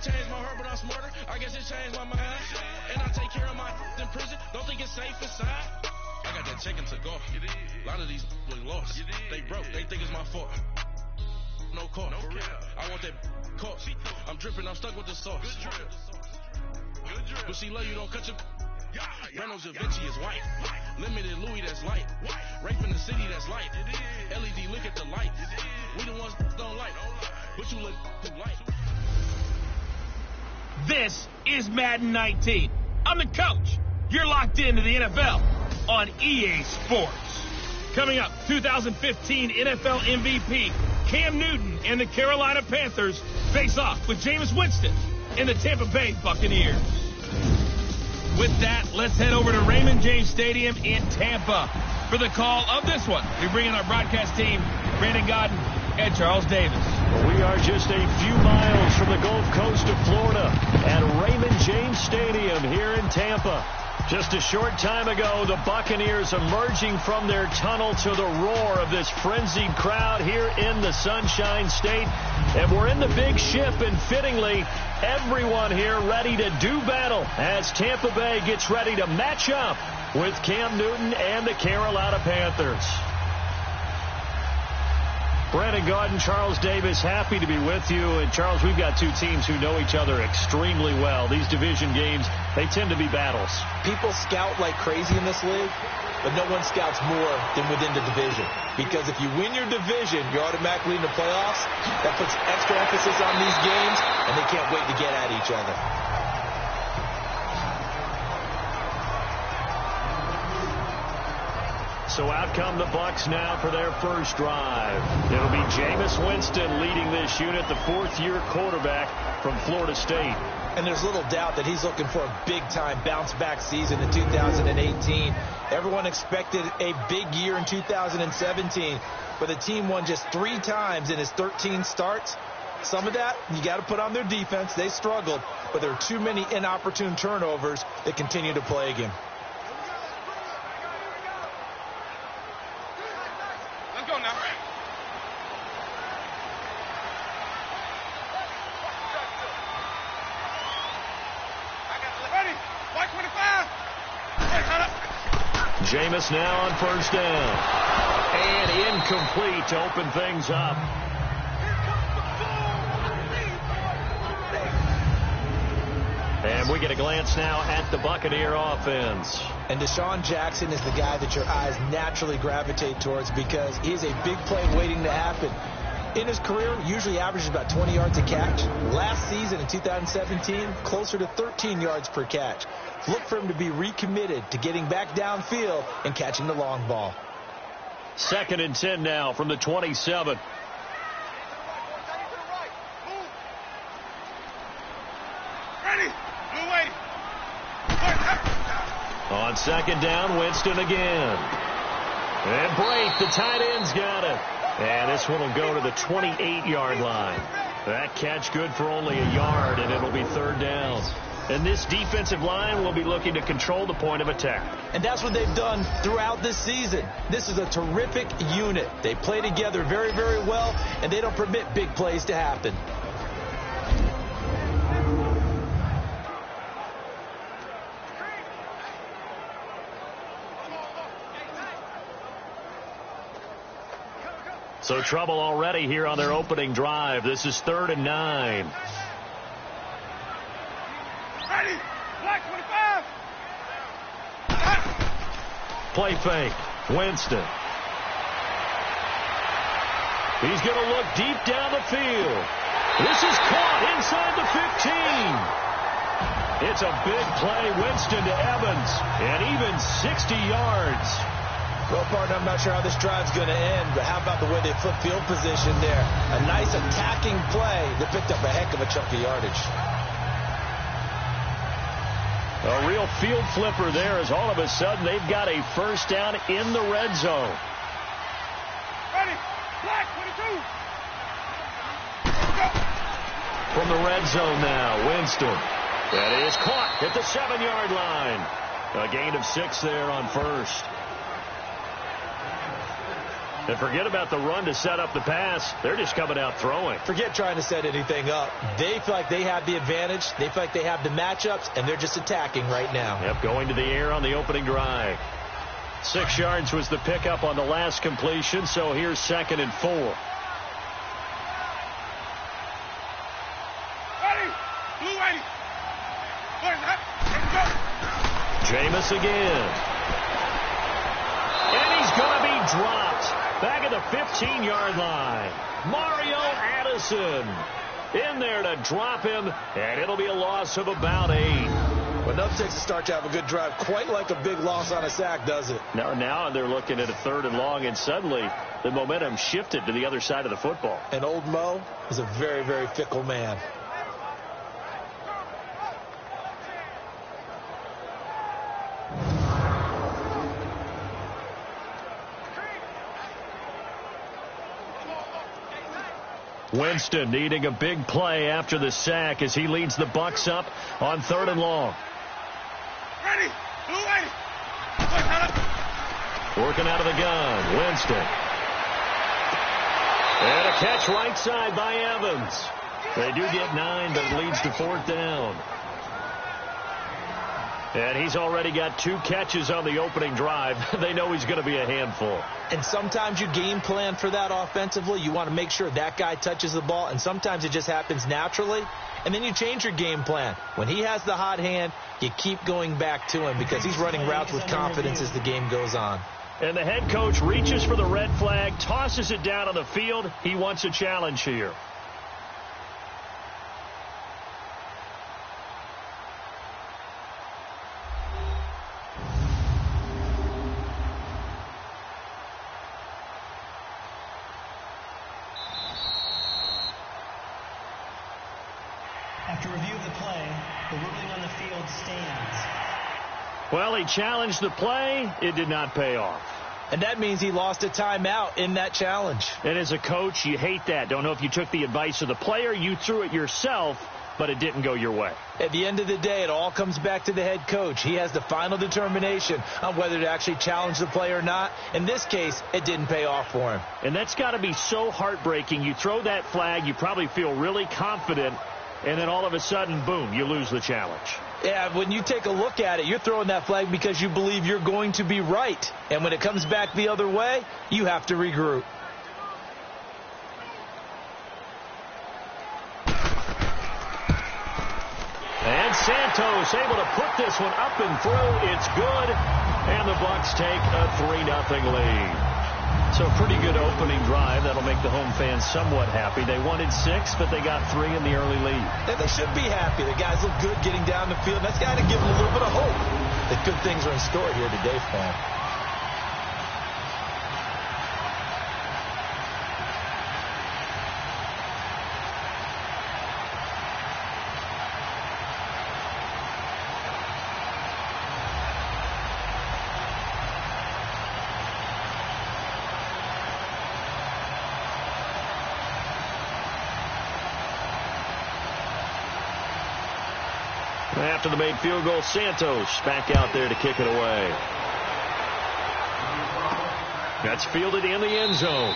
changed my heart, but I'm smarter. I guess it changed my mind. And I take care of my in prison. Don't think it's safe inside. I got that chicken to go. A lot of these boys lost. They broke. They think it's my fault. No call. No I want that caught. I'm dripping. I'm stuck with the sauce. Good drip. But she love you. Don't cut your. Reynolds Da Vinci is white. Limited Louis, that's light. Rape in the city, that's light. LED, look at the light. We the ones don't like. But you look too light. This is Madden 19. I'm the coach. You're locked into the NFL on EA Sports. Coming up, 2015 NFL MVP Cam Newton and the Carolina Panthers face off with Jameis Winston and the Tampa Bay Buccaneers. With that, let's head over to Raymond James Stadium in Tampa for the call of this one. We bring in our broadcast team, Brandon Godden and Charles Davis. We are just a few miles from the Gulf Coast of Florida at Raymond James Stadium here in Tampa. Just a short time ago, the Buccaneers emerging from their tunnel to the roar of this frenzied crowd here in the Sunshine State. And we're in the big ship, and fittingly, everyone here ready to do battle as Tampa Bay gets ready to match up with Cam Newton and the Carolina Panthers. Brandon Gaudin, Charles Davis, happy to be with you. And, Charles, we've got two teams who know each other extremely well. These division games, they tend to be battles. People scout like crazy in this league, but no one scouts more than within the division. Because if you win your division, you're automatically in the playoffs. That puts extra emphasis on these games, and they can't wait to get at each other. So out come the Bucs now for their first drive. It'll be Jameis Winston leading this unit, the fourth-year quarterback from Florida State. And there's little doubt that he's looking for a big-time bounce-back season in 2018. Everyone expected a big year in 2017, but the team won just 3 times in his 13 starts. Some of that, you got to put on their defense. They struggled, but there are too many inopportune turnovers that continue to plague him. Jameis now on first down. And incomplete to open things up. And we get a glance now at the Buccaneer offense. And Deshaun Jackson is the guy that your eyes naturally gravitate towards because he's a big play waiting to happen. In his career, usually averages about 20 yards a catch. Last season in 2017, closer to 13 yards per catch. Look for him to be recommitted to getting back downfield and catching the long ball. 2nd and 10 now from the 27. On 2nd down, Winston again. And Blake, the tight end's got it. And this one will go to the 28-yard line. That catch good for only a yard, and it'll be 3rd down. And this defensive line will be looking to control the point of attack. And that's what they've done throughout this season. This is a terrific unit. They play together very, very well, and they don't permit big plays to happen. So trouble already here on their opening drive. This is 3rd and 9. Ready. Black 25. Play fake. Winston. He's going to look deep down the field. This is caught inside the 15. It's a big play. Winston to Evans. And even 60 yards. Well, partner, I'm not sure how this drive's going to end, but how about the way they flip field position there? A nice attacking play that picked up a heck of a chunk of yardage. A real field flipper there as all of a sudden they've got a first down in the red zone. Ready. Black 22. From the red zone now, Winston. That is caught at the 7-yard line. A gain of 6 there on first. And forget about the run to set up the pass. They're just coming out throwing. Forget trying to set anything up. They feel like they have the advantage. They feel like they have the matchups, and they're just attacking right now. Yep, going to the air on the opening drive. 6 yards was the pickup on the last completion, so here's 2nd and 4. Jameis again. And he's going to be dropped. Back at the 15-yard line. Mario Addison in there to drop him, and it'll be a loss of about 8. Well, nothing takes a start to have a good drive quite like a big loss on a sack, does it? Now they're looking at a 3rd and long, and suddenly the momentum shifted to the other side of the football. And old Mo is a very, very fickle man. Winston needing a big play after the sack as he leads the Bucs up on 3rd and long. Ready. Working out of the gun. Winston. And a catch right side by Evans. They do get 9, but it leads to 4th down. And he's already got 2 catches on the opening drive. They know he's going to be a handful. And sometimes you game plan for that offensively. You want to make sure that guy touches the ball, and sometimes it just happens naturally. And then you change your game plan. When he has the hot hand, you keep going back to him because he's running routes with confidence as the game goes on. And the head coach reaches for the red flag, tosses it down on the field. He wants a challenge here. After review of the play, the ruling on the field stands. Well, he challenged the play. It did not pay off. And that means he lost a timeout in that challenge. And as a coach, you hate that. Don't know if you took the advice of the player. You threw it yourself, but it didn't go your way. At the end of the day, it all comes back to the head coach. He has the final determination on whether to actually challenge the play or not. In this case, it didn't pay off for him. And that's got to be so heartbreaking. You throw that flag, you probably feel really confident, and then all of a sudden, boom, you lose the challenge. Yeah, when you take a look at it, you're throwing that flag because you believe you're going to be right. And when it comes back the other way, you have to regroup. And Santos able to put this one up and through. It's good. And the Bucs take a 3-0 lead. So a pretty good opening drive. That'll make the home fans somewhat happy. They wanted 6, but they got 3 in the early lead. And they should be happy. The guys look good getting down the field. That's got to give them a little bit of hope that good things are in store here today for them. After the made field goal, Santos back out there to kick it away. That's fielded in the end zone.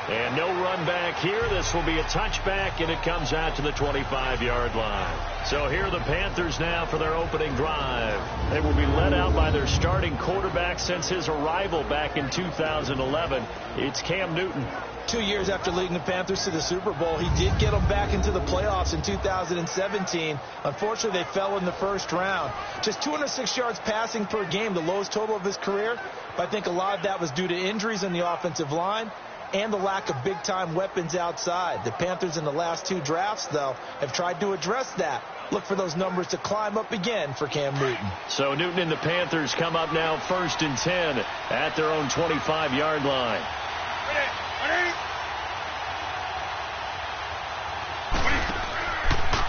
And no run back here. This will be a touchback, and it comes out to the 25-yard line. So here are the Panthers now for their opening drive. They will be led out by their starting quarterback since his arrival back in 2011. It's Cam Newton. 2 years after leading the Panthers to the Super Bowl, he did get them back into the playoffs in 2017. Unfortunately, they fell in the first round. Just 206 yards passing per game, the lowest total of his career. But I think a lot of that was due to injuries in the offensive line and the lack of big-time weapons outside. The Panthers in the last 2 drafts, though, have tried to address that. Look for those numbers to climb up again for Cam Newton. So Newton and the Panthers come up now 1st and 10 at their own 25-yard line.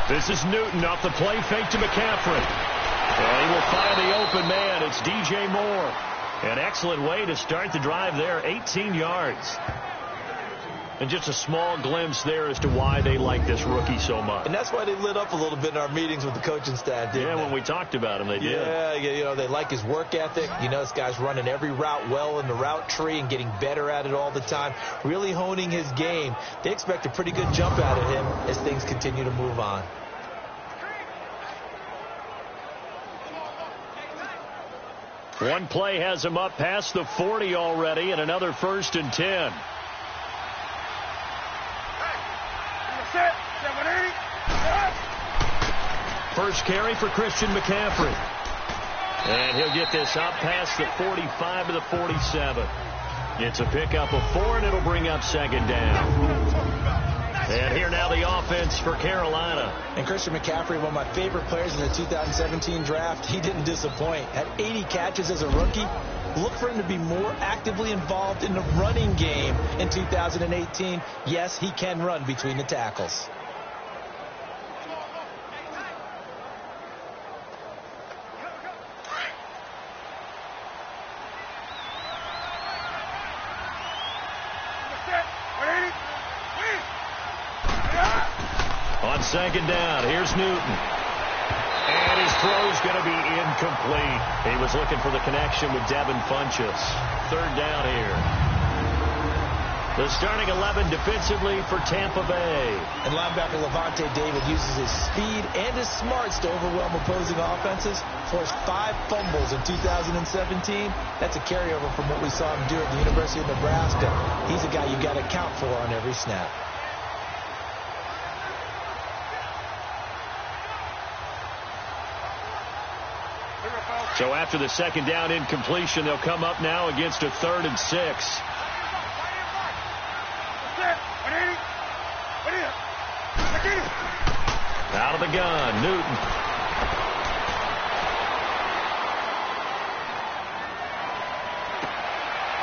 This is Newton off the play fake to McCaffrey. And he will find the open man. It's DJ Moore. An excellent way to start the drive there, 18 yards. And just a small glimpse there as to why they like this rookie so much. And that's why they lit up a little bit in our meetings with the coaching staff, didn't they? When we talked about him, they did. Yeah, they like his work ethic. This guy's running every route well in the route tree and getting better at it all the time, really honing his game. They expect a pretty good jump out of him as things continue to move on. One play has him up past the 40 already, and another 1st and 10. First carry for Christian McCaffrey. And he'll get this up past the 45 to the 47. It's a pickup of 4, and it'll bring up 2nd down. And here now the offense for Carolina. And Christian McCaffrey, one of my favorite players in the 2017 draft. He didn't disappoint. Had 80 catches as a rookie. Look for him to be more actively involved in the running game in 2018. Yes, he can run between the tackles. On 2nd down, here's Newton. And his throw's going to be incomplete. He was looking for the connection with Devin Funchess. 3rd down here. The starting 11 defensively for Tampa Bay. And linebacker Levante David uses his speed and his smarts to overwhelm opposing offenses. Forced 5 fumbles in 2017. That's a carryover from what we saw him do at the University of Nebraska. He's a guy you got to count for on every snap. So after the 2nd down incompletion, they'll come up now against a 3rd and 6. Out of the gun, Newton.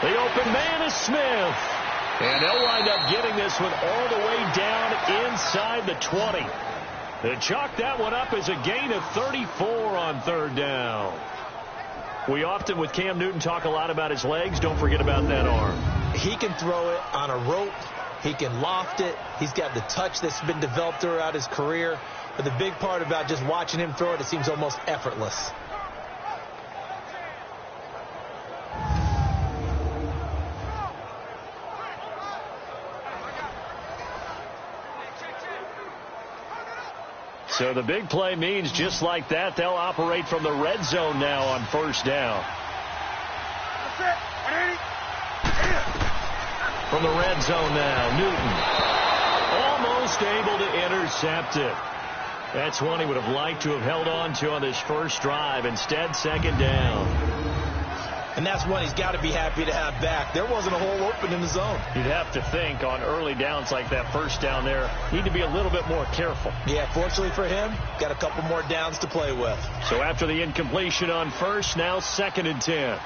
The open man is Smith. And they'll wind up getting this one all the way down inside the 20. They chalk that one up as a gain of 34 on 3rd down. We often, with Cam Newton, talk a lot about his legs. Don't forget about that arm. He can throw it on a rope. He can loft it. He's got the touch that's been developed throughout his career. But the big part about just watching him throw it, it seems almost effortless. So the big play means just like that, they'll operate from the red zone now on 1st down. From the red zone now, Newton almost able to intercept it. That's one he would have liked to have held on to on this first drive. Instead, 2nd down. And that's one he's got to be happy to have back. There wasn't a hole open in the zone. You'd have to think on early downs like that 1st down there, need to be a little bit more careful. Yeah, fortunately for him, got a couple more downs to play with. So after the incompletion on 1st, now 2nd and 10.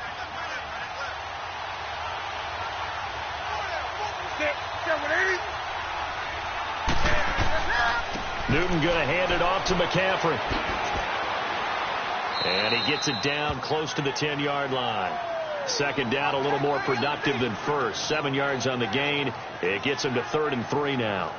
Newton going to hand it off to McCaffrey. And he gets it down close to the 10-yard line. 2nd down, a little more productive than 1st. 7 yards on the gain. It gets him to 3rd and 3 now.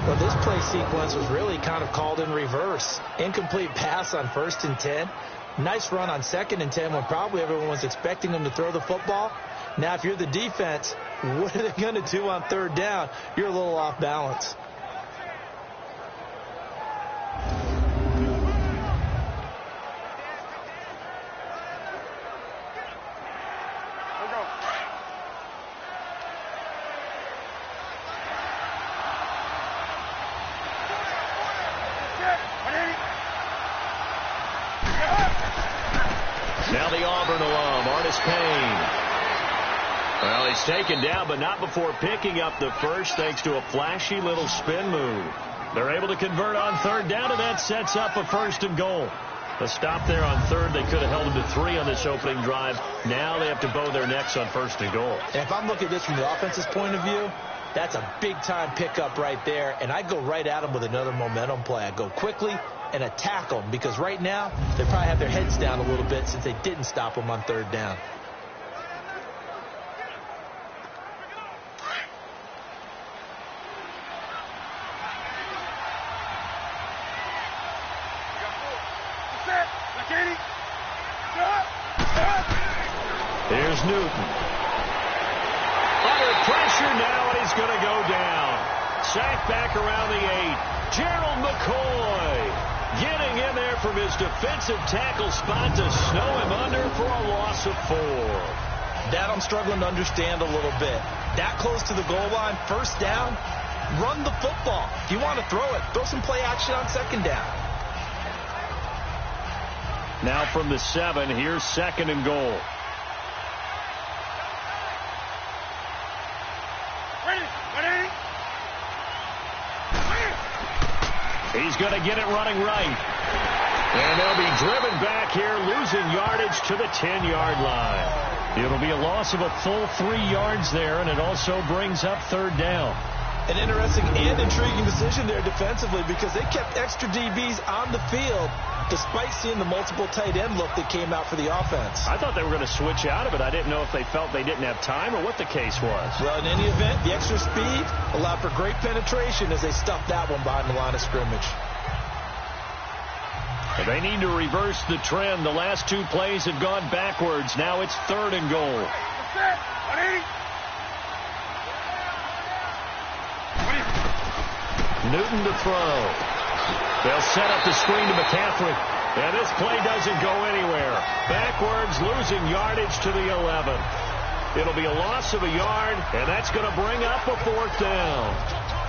Well, this play sequence was really kind of called in reverse. Incomplete pass on 1st and 10. Nice run on 2nd and 10 when probably everyone was expecting him to throw the football. Now, if you're the defense, what are they going to do on 3rd down? You're a little off balance. Now the Auburn alum, Artis Payne. Well, he's taken down, but not before picking up the first, thanks to a flashy little spin move. They're able to convert on 3rd down, and that sets up a 1st and goal. A stop there on 3rd. They could have held him to 3 on this opening drive. Now they have to bow their necks on 1st and goal. And if I'm looking at this from the offense's point of view, that's a big-time pickup right there, and I go right at him with another momentum play. I go quickly and attack them, because right now they probably have their heads down a little bit since they didn't stop them on 3rd down. Here's Newton. Under pressure now, and he's going to go down. Sacked back around the 8. Gerald McCoy getting in there from his defensive tackle spot to snow him under for a loss of 4. That I'm struggling to understand a little bit. That close to the goal line, first down, run the football. If you want to throw it, throw some play action on second down. Now from the 7, here's 2nd and goal. He's going to get it running right. And they'll be driven back here, losing yardage to the 10-yard line. It'll be a loss of a full 3 yards there, and it also brings up 3rd down. An interesting and intriguing decision there defensively because they kept extra DBs on the field despite seeing the multiple tight end look that came out for the offense. I thought they were going to switch out of it. I didn't know if they felt they didn't have time or what the case was. Well, in any event, the extra speed allowed for great penetration as they stuffed that one behind the line of scrimmage. Well, they need to reverse the trend. The last 2 plays have gone backwards. Now it's 3rd and goal. Newton to throw. They'll set up the screen to McCaffrey. And this play doesn't go anywhere. Backwards, losing yardage to the 11. It'll be a loss of a yard, and that's going to bring up a 4th down.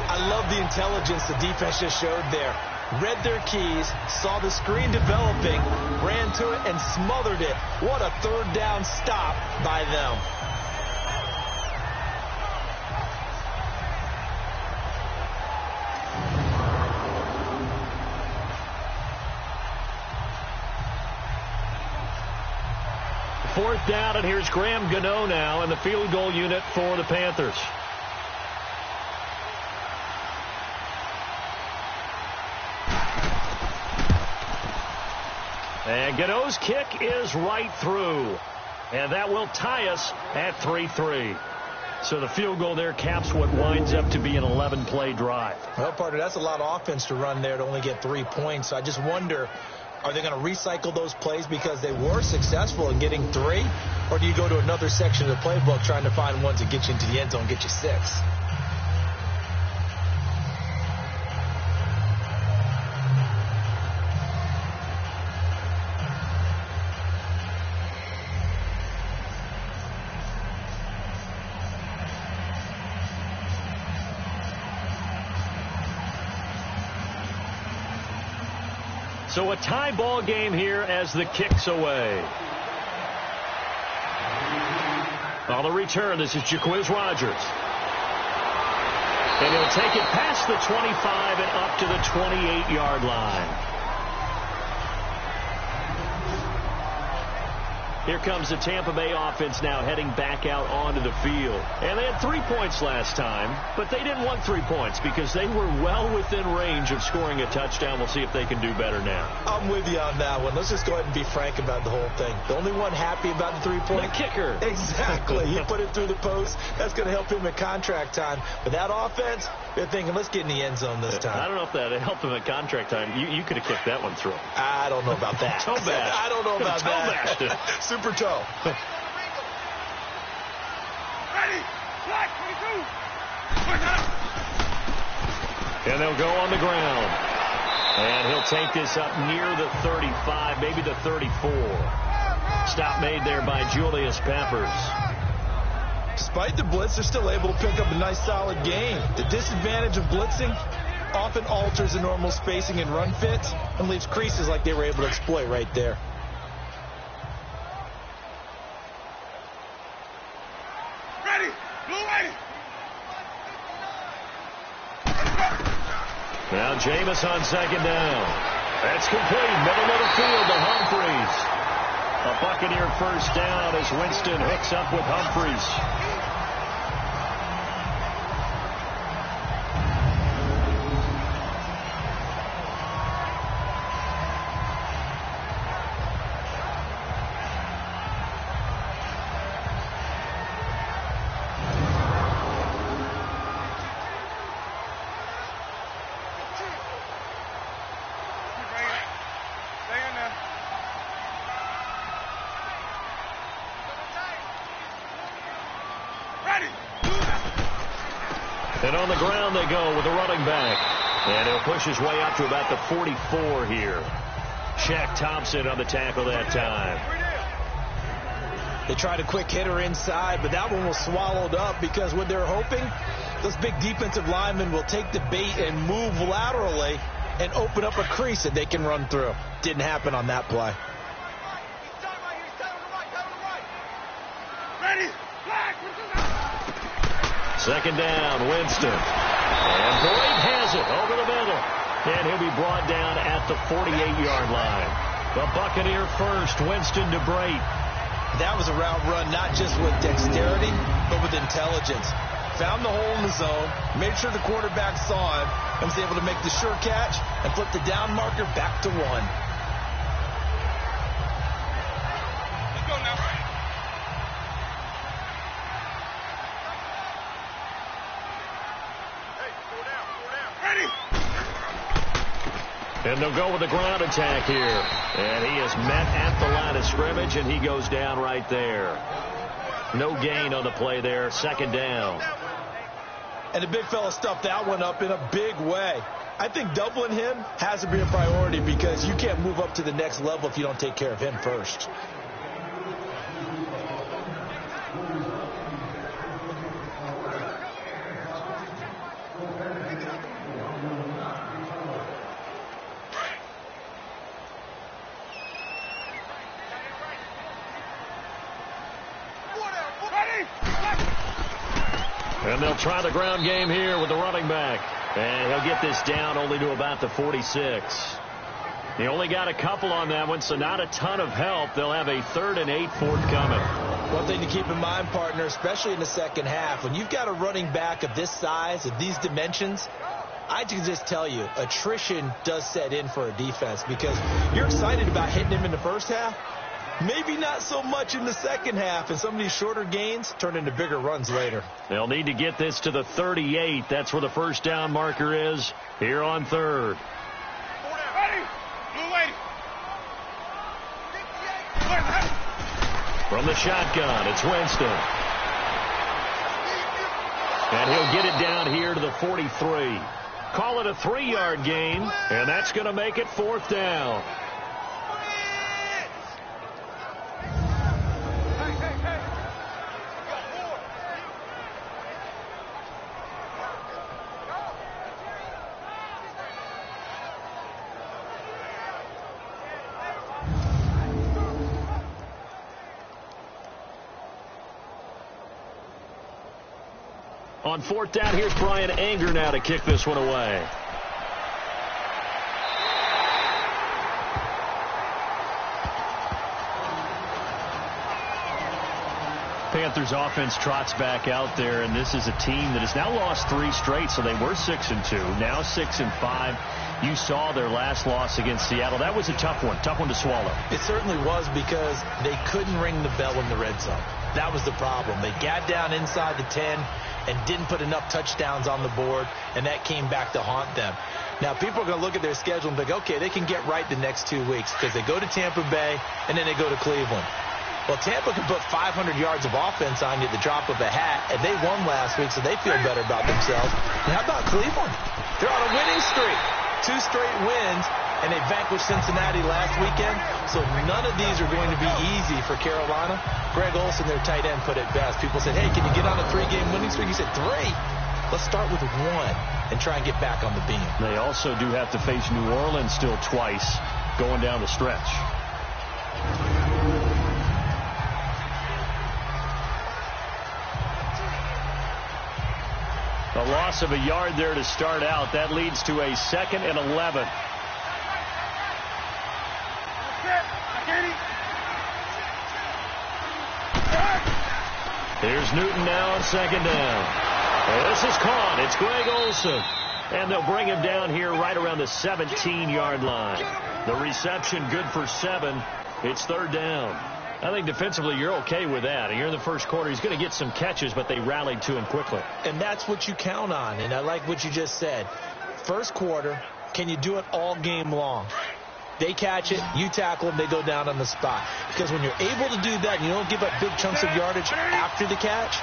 I love the intelligence the defense just showed there. Read their keys, saw the screen developing, ran to it, and smothered it. What a 3rd down stop by them. Fourth down, and here's Graham Gano now in the field goal unit for the Panthers. And Gano's kick is right through. And that will tie us at 3-3. So the field goal there caps what winds up to be an 11-play drive. Well, partner, that's a lot of offense to run there to only get 3 points. I just wonder, are they going to recycle those plays because they were successful in getting 3? Or do you go to another section of the playbook trying to find ones that get you into the end zone and get you 6? So a tie ball game here as the kick's away. On the return, this is Jaquiz Rogers. And he'll take it past the 25 and up to the 28-yard line. Here comes the Tampa Bay offense now heading back out onto the field. And they had 3 points last time, but they didn't want 3 points because they were well within range of scoring a touchdown. We'll see if they can do better now. I'm with you on that one. Let's just go ahead and be frank about the whole thing. The only one happy about the 3-point? The kicker. Exactly. He put it through the post. That's going to help him at contract time. But that offense, they're thinking, let's get in the end zone this time. I don't know if that helped him at contract time. You could have kicked that one through. I don't know about that. Toe bash. I don't know about that. Toe bashed. Super toe. And they'll go on the ground. And he'll take this up near the 35, maybe the 34. Stop made there by Julius Peppers. Despite the blitz, they're still able to pick up a nice solid gain. The disadvantage of blitzing often alters the normal spacing and run fits and leaves creases like they were able to exploit right there. Now Jameis on second down. That's complete. Middle of the field to Humphries. A Buccaneer first down as Winston hooks up with Humphries. And on the ground they go with the running back. And he'll push his way up to about the 44 here. Shaq Thompson on the tackle that time. They tried a quick hitter inside, but that one was swallowed up because what they're hoping, those big defensive linemen will take the bait and move laterally and open up a crease that they can run through. Didn't happen on that play. Second down, Winston. And Boyd has it over the middle. And he'll be brought down at the 48-yard line. The Buccaneer first, Winston to Brait. That was a route run not just with dexterity, but with intelligence. Found the hole in the zone, made sure the quarterback saw him, and was able to make the sure catch and flip the down marker back to 1. Let's go now. And they'll go with the ground attack here. And he is met at the line of scrimmage, and he goes down right there. No gain on the play there. Second down. And the big fella stuffed that one up in a big way. I think doubling him has to be a priority because you can't move up to the next level if you don't take care of him first. And they'll try the ground game here with the running back. And he'll get this down only to about the 46. He only got a couple on that one, so not a ton of help. They'll have a 3rd and 8 forthcoming. One thing to keep in mind, partner, especially in the second half, when you've got a running back of this size, of these dimensions, I can just tell you, attrition does set in for a defense because you're excited about hitting him in the first half. Maybe not so much in the second half, and some of these shorter gains turn into bigger runs later. They'll need to get this to the 38. That's where the first down marker is here on 3rd. From the shotgun, it's Winston. And he'll get it down here to the 43. Call it a 3-yard gain, and that's going to make it 4th down. On 4th down, here's Brian Anger now to kick this one away. Panthers offense trots back out there, and this is a team that has now lost 3 straight, so they were 6-2, now 6-5. You saw their last loss against Seattle. That was a tough one to swallow. It certainly was because they couldn't ring the bell in the red zone. That was the problem. They got down inside the 10 and didn't put enough touchdowns on the board, and that came back to haunt them. Now, people are going to look at their schedule and think, okay, they can get right the next 2 weeks because they go to Tampa Bay and then they go to Cleveland. Well, Tampa can put 500 yards of offense on you at the drop of a hat, and they won last week, so they feel better about themselves. And how about Cleveland? They're on a winning streak. 2 straight wins, and they vanquished Cincinnati last weekend, so none of these are going to be easy for Carolina. Greg Olsen, their tight end, put it best. People said, hey, can you get on a 3-game winning streak? He said, 3? Let's start with 1 and try and get back on the beam. They also do have to face New Orleans still twice going down the stretch. A loss of a yard there to start out. That leads to a 2nd and 11. Here's Newton now on 2nd down. And this is caught. It's Greg Olsen. And they'll bring him down here right around the 17-yard line. The reception good for 7. It's 3rd down. I think defensively you're okay with that. And you're in the first quarter. He's going to get some catches, but they rallied to him quickly. And that's what you count on. And I like what you just said. First quarter, can you do it all game long? They catch it, you tackle them, they go down on the spot. Because when you're able to do that and you don't give up big chunks of yardage after the catch,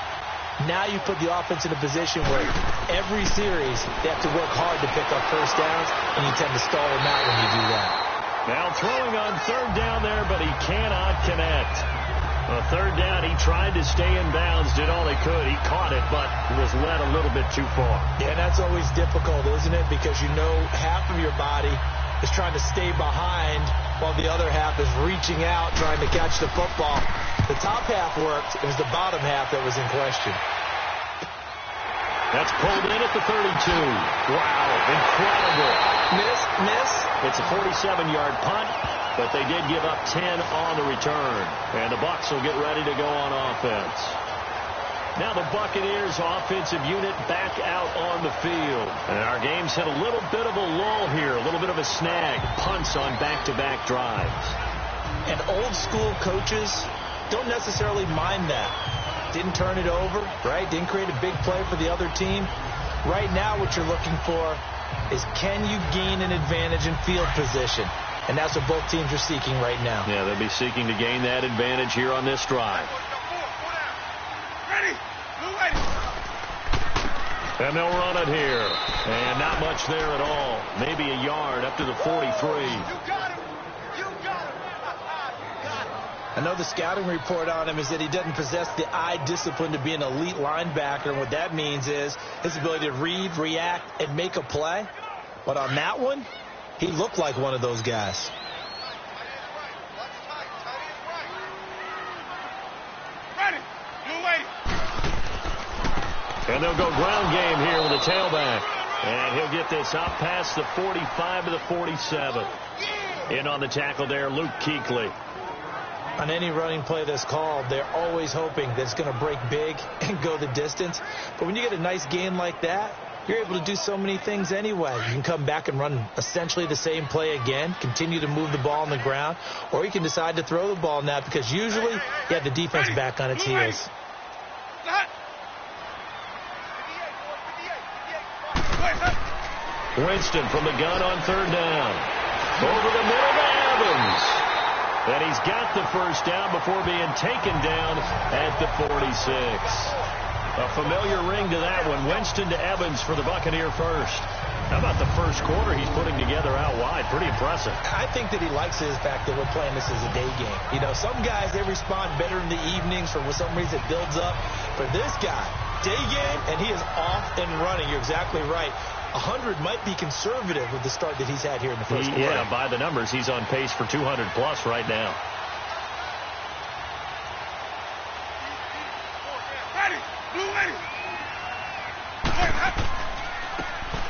Now you put the offense in a position where every series they have to work hard to pick up first downs, and you tend to stall them out when you do that. Now throwing on third down there, but he cannot connect. On third down, he tried to stay in bounds, did all he could. He caught it, but was led a little bit too far. Yeah, that's always difficult, isn't it? Because you know half of your body is trying to stay behind while the other half is reaching out, trying to catch the football. The top half worked. It was the bottom half that was in question. That's pulled in at the 32. Wow, incredible. Miss. It's a 47-yard punt, but they did give up 10 on the return. And the Bucs will get ready to go on offense. Now the Buccaneers offensive unit back out on the field. And our game's hit a little bit of a lull here, a little bit of a snag. Punts on back-to-back drives. And old school coaches don't necessarily mind that. Didn't turn it over, right? Didn't create a big play for the other team. Right now what you're looking for is, can you gain an advantage in field position? And that's what both teams are seeking right now. Yeah, they'll be seeking to gain that advantage here on this drive. And they'll run it here. And not much there at all. Maybe a yard up to the 43. I know the scouting report on him is that he doesn't possess the eye discipline to be an elite linebacker. And what that means is his ability to read, react, and make a play. But on that one, he looked like one of those guys. And they'll go ground game here with a tailback. And he'll get this up past the 45 to the 47. In on the tackle there, Luke Kuechly. On any running play that's called, they're always hoping that it's going to break big and go the distance. But when you get a nice gain like that, you're able to do so many things anyway. You can come back and run essentially the same play again, continue to move the ball on the ground, or you can decide to throw the ball now because usually you have the defense back on its heels. Winston from the gun on third down. Over the middle to Evans. And he's got the first down before being taken down at the 46. A familiar ring to that one. Winston to Evans for the Buccaneer first. How about the first quarter he's putting together out wide? Pretty impressive. I think that he likes his fact that we're playing this as a day game. You know, some guys, they respond better in the evenings for some reason it builds up. For this guy, day game, and he is off and running. You're exactly right. 100 might be conservative with the start that he's had here in the first quarter. Yeah, by the numbers, he's on pace for 200 plus right now.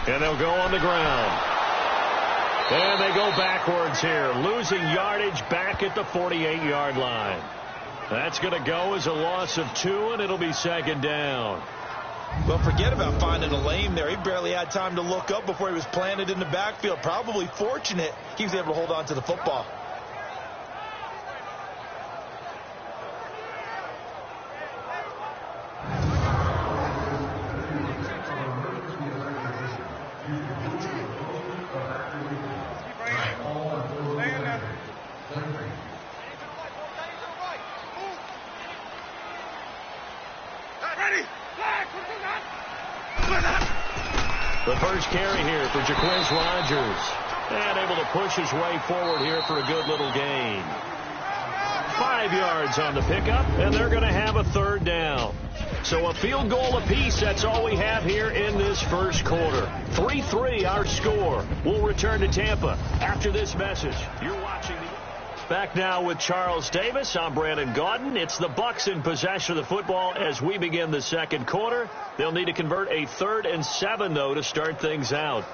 And they'll go on the ground. And they go backwards here, losing yardage back at the 48-yard line. That's going to go as a loss of 2, and it'll be second down. Well, forget about finding a lane there. He barely had time to look up before he was planted in the backfield. Probably fortunate he was able to hold on to the football. The first carry here for Jaquez Rogers. And able to push his way forward here for a good little gain. 5 yards on the pickup, and they're going to have a third down. So a field goal apiece, that's all we have here in this first quarter. 3-3 our score. We'll return to Tampa after this message. You're watching the... Back now with Charles Davis. I'm Brandon Gaudin. It's the Bucs in possession of the football as we begin the second quarter. They'll need to convert a 3rd and 7, though, to start things out.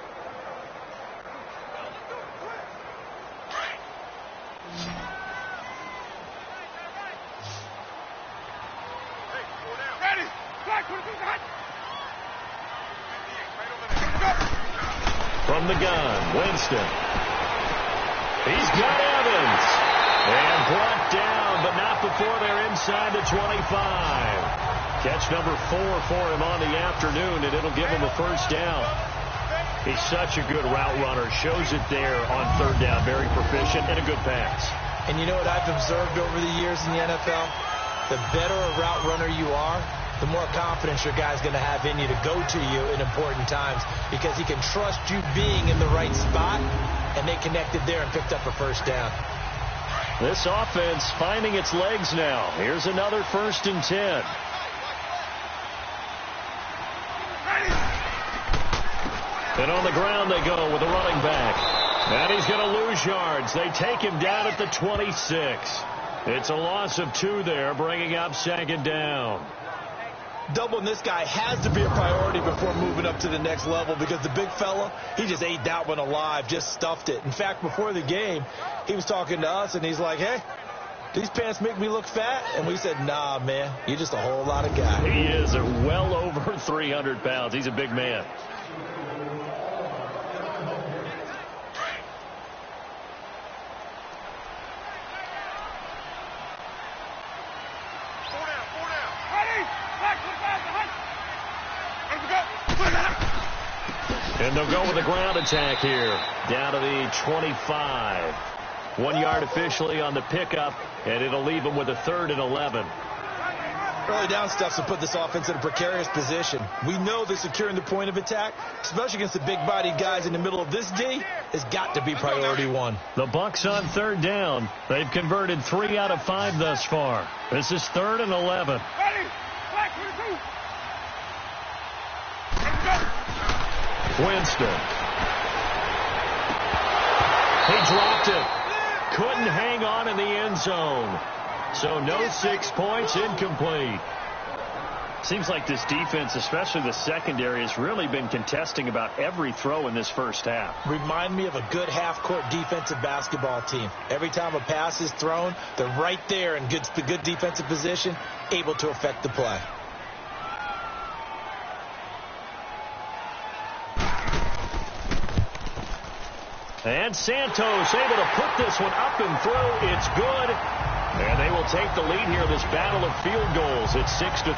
From the gun, Winston. He's got Evans. And brought down, but not before they're inside the 25. Catch number 4 for him on the afternoon, and it'll give him a first down. He's such a good route runner. Shows it there on third down. Very proficient and a good pass. And you know what I've observed over the years in the NFL? The better a route runner you are, the more confidence your guy's going to have in you to go to you in important times, because he can trust you being in the right spot, and they connected there and picked up a first down. This offense finding its legs now. Here's another 1st and 10. And on the ground they go with the running back. And he's going to lose yards. They take him down at the 26. It's a loss of 2 there, bringing up 2nd down. Doubling this guy has to be a priority before moving up to the next level, because the big fella, he just ate that one alive, just stuffed it. In fact, before the game, he was talking to us, and he's like, hey, these pants make me look fat? And we said, nah, man, you're just a whole lot of guy. He is well over 300 pounds. He's a big man. And they'll go with a ground attack here. Down to the 25. 1 yard officially on the pickup, and it'll leave them with a 3rd and 11. Early down stuff to put this offense in a precarious position. We know that securing the point of attack, especially against the big-bodied guys in the middle of this D, has got to be priority 1. The Bucs on 3rd down. They've converted 3 out of 5 thus far. This is 3rd and 11. Winston. He dropped it. Couldn't hang on in the end zone. So no 6 points, incomplete. Seems like this defense, especially the secondary, has really been contesting about every throw in this first half. Remind me of a good half-court defensive basketball team. Every time a pass is thrown, they're right there in good defensive position, able to affect the play. And Santos able to put this one up and through. It's good. And they will take the lead here in this battle of field goals. It's 6-3.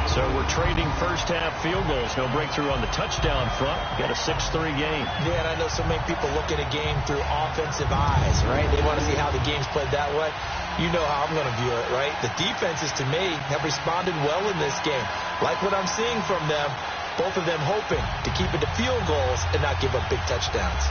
So we're trading first half field goals. No breakthrough on the touchdown front. Got a 6-3 game. Yeah, and I know so many people look at a game through offensive eyes, right? They want to see how the game's played that way. You know how I'm going to view it, right? The defenses, to me, have responded well in this game. Like what I'm seeing from them. Both of them hoping to keep it to field goals and not give up big touchdowns.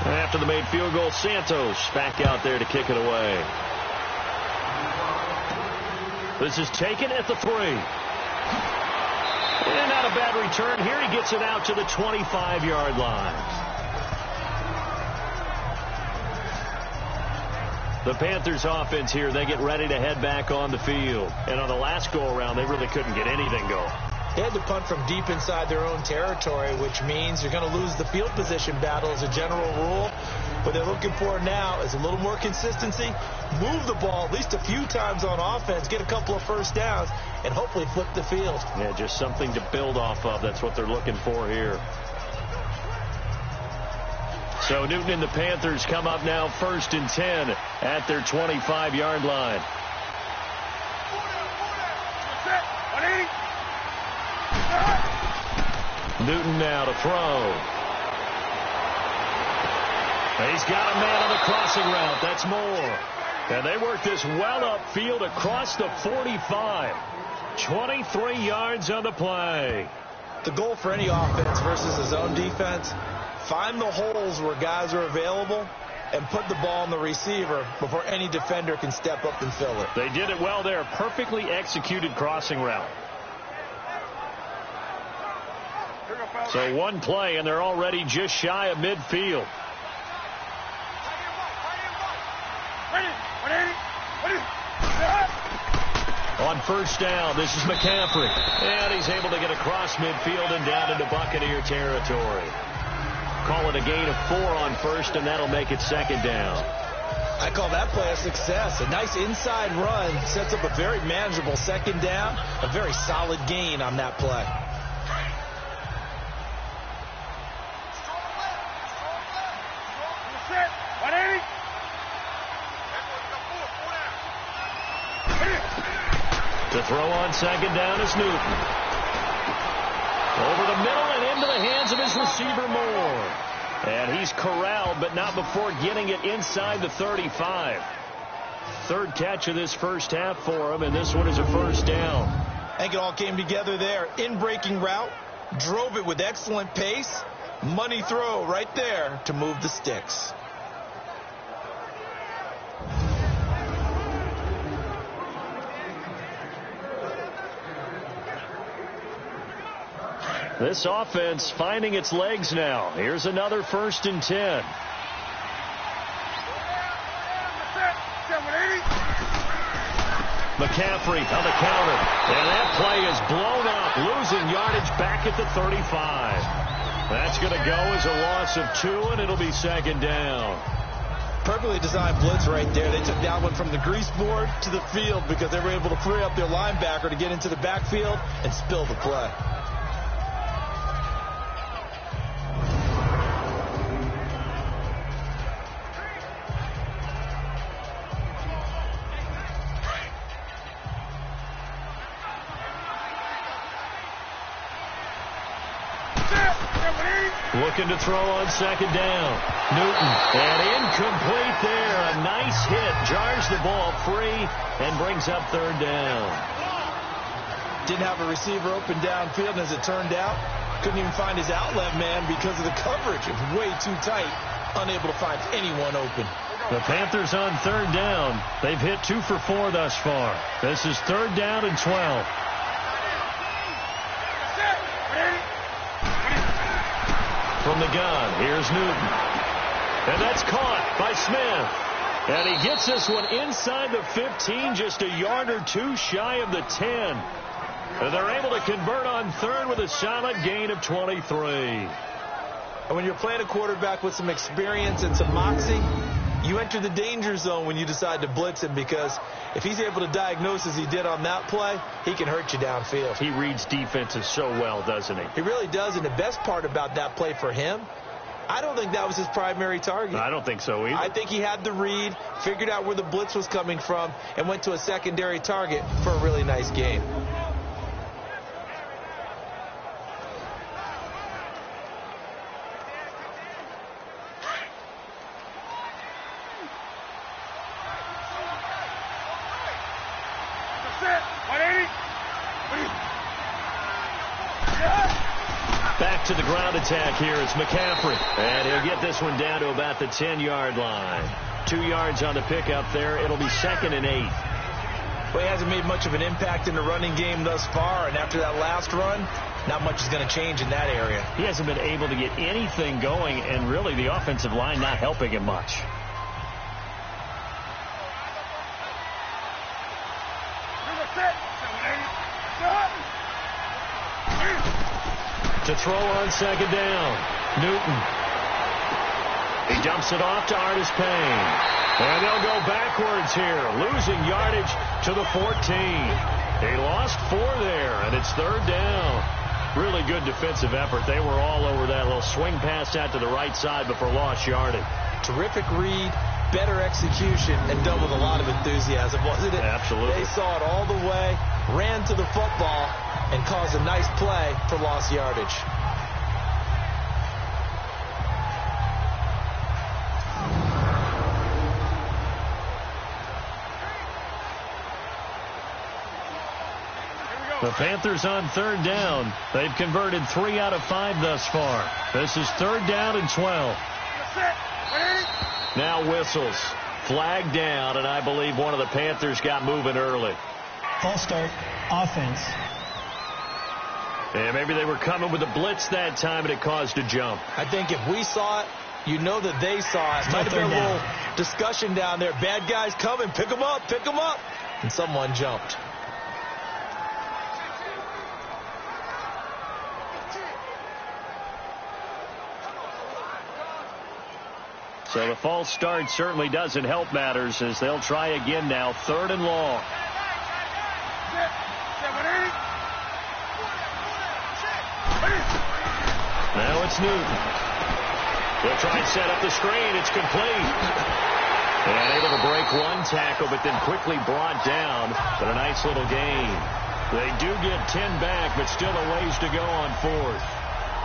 After the made field goal, Santos back out there to kick it away. This is taken at the 3. And not a bad return here. He gets it out to the 25-yard line. The Panthers offense here, they get ready to head back on the field. And on the last go-around, they really couldn't get anything going. They had to punt from deep inside their own territory, which means you're going to lose the field position battle as a general rule. What they're looking for now is a little more consistency, move the ball at least a few times on offense, get a couple of first downs, and hopefully flip the field. Yeah, just something to build off of. That's what they're looking for here. So Newton and the Panthers come up now 1st and 10 at their 25-yard line. Newton now to throw. He's got a man on the crossing route. That's more. And they work this well upfield across the 45. 23 yards on the play. The goal for any offense versus a zone defense, find the holes where guys are available and put the ball on the receiver before any defender can step up and fill it. They did it well there. Perfectly executed crossing route. So one play, and they're already just shy of midfield. On first down, this is McCaffrey. And he's able to get across midfield and down into Buccaneer territory. Call it a gain of 4 on first, and that'll make it 2nd down. I call that play a success. A nice inside run sets up a very manageable 2nd down. A very solid gain on that play. throw on second down is Newton. Over the middle and into the hands of his receiver Moore. And he's corralled, but not before getting it inside the 35. Third catch of this first half for him, and this one is a first down. I think it all came together there. In-breaking route, drove it with excellent pace. Money throw right there to move the sticks. This offense finding its legs now. Here's another 1st and 10. McCaffrey on the counter. And that play is blown up, losing yardage back at the 35. That's going to go as a loss of 2, and it'll be second down. Perfectly designed blitz right there. They took that one from the grease board to the field because they were able to free up their linebacker to get into the backfield and spill the play. Looking to throw on second down. Newton. And incomplete there. A nice hit. Jars the ball free and brings up third down. Didn't have a receiver open downfield, and as it turned out, couldn't even find his outlet man because of the coverage. It was way too tight. Unable to find anyone open. The Panthers on third down. They've hit 2 for 4 thus far. This is third down and 12. From the gun, here's Newton. And that's caught by Smith. And he gets this one inside the 15, just a yard or 2 shy of the 10. And they're able to convert on third with a solid gain of 23. And when you're playing a quarterback with some experience and some moxie, you enter the danger zone when you decide to blitz him, because if he's able to diagnose as he did on that play, he can hurt you downfield. He reads defenses so well, doesn't he? He really does, and the best part about that play for him, I don't think that was his primary target. I don't think so either. I think he had the read, figured out where the blitz was coming from, and went to a secondary target for a really nice game. Back to the ground attack here. It's McCaffrey. And he'll get this one down to about the 10-yard line. 2 yards on the pickup there. It'll be 2nd and 8. Well, he hasn't made much of an impact in the running game thus far, and after that last run, not much is going to change in that area. He hasn't been able to get anything going, and really the offensive line not helping him much. To throw on second down, Newton. He dumps it off to Artis Payne. And they'll go backwards here, losing yardage to the 14. He lost 4 there, and it's third down. Really good defensive effort. They were all over that little swing pass out to the right side before lost yardage. Terrific read, better execution, and done with a lot of enthusiasm, wasn't it? Absolutely. They saw it all the way, ran to the football, and caused a nice play for lost yardage. The Panthers on third down. They've converted 3 out of 5 thus far. This is third down and 12. Now whistles. Flag down, and I believe one of the Panthers got moving early. False start, offense. And maybe they were coming with a blitz that time, and it caused a jump. I think if we saw it, you know that they saw it. Might have been a little discussion down there. Bad guys coming. Pick them up. Pick them up. And someone jumped. So the false start certainly doesn't help matters, as they'll try again now. 3rd and long. Now it's Newton. They'll try and set up the screen. It's complete. And able to break one tackle, but then quickly brought down. But a nice little gain. They do get 10 back, but still a ways to go on fourth.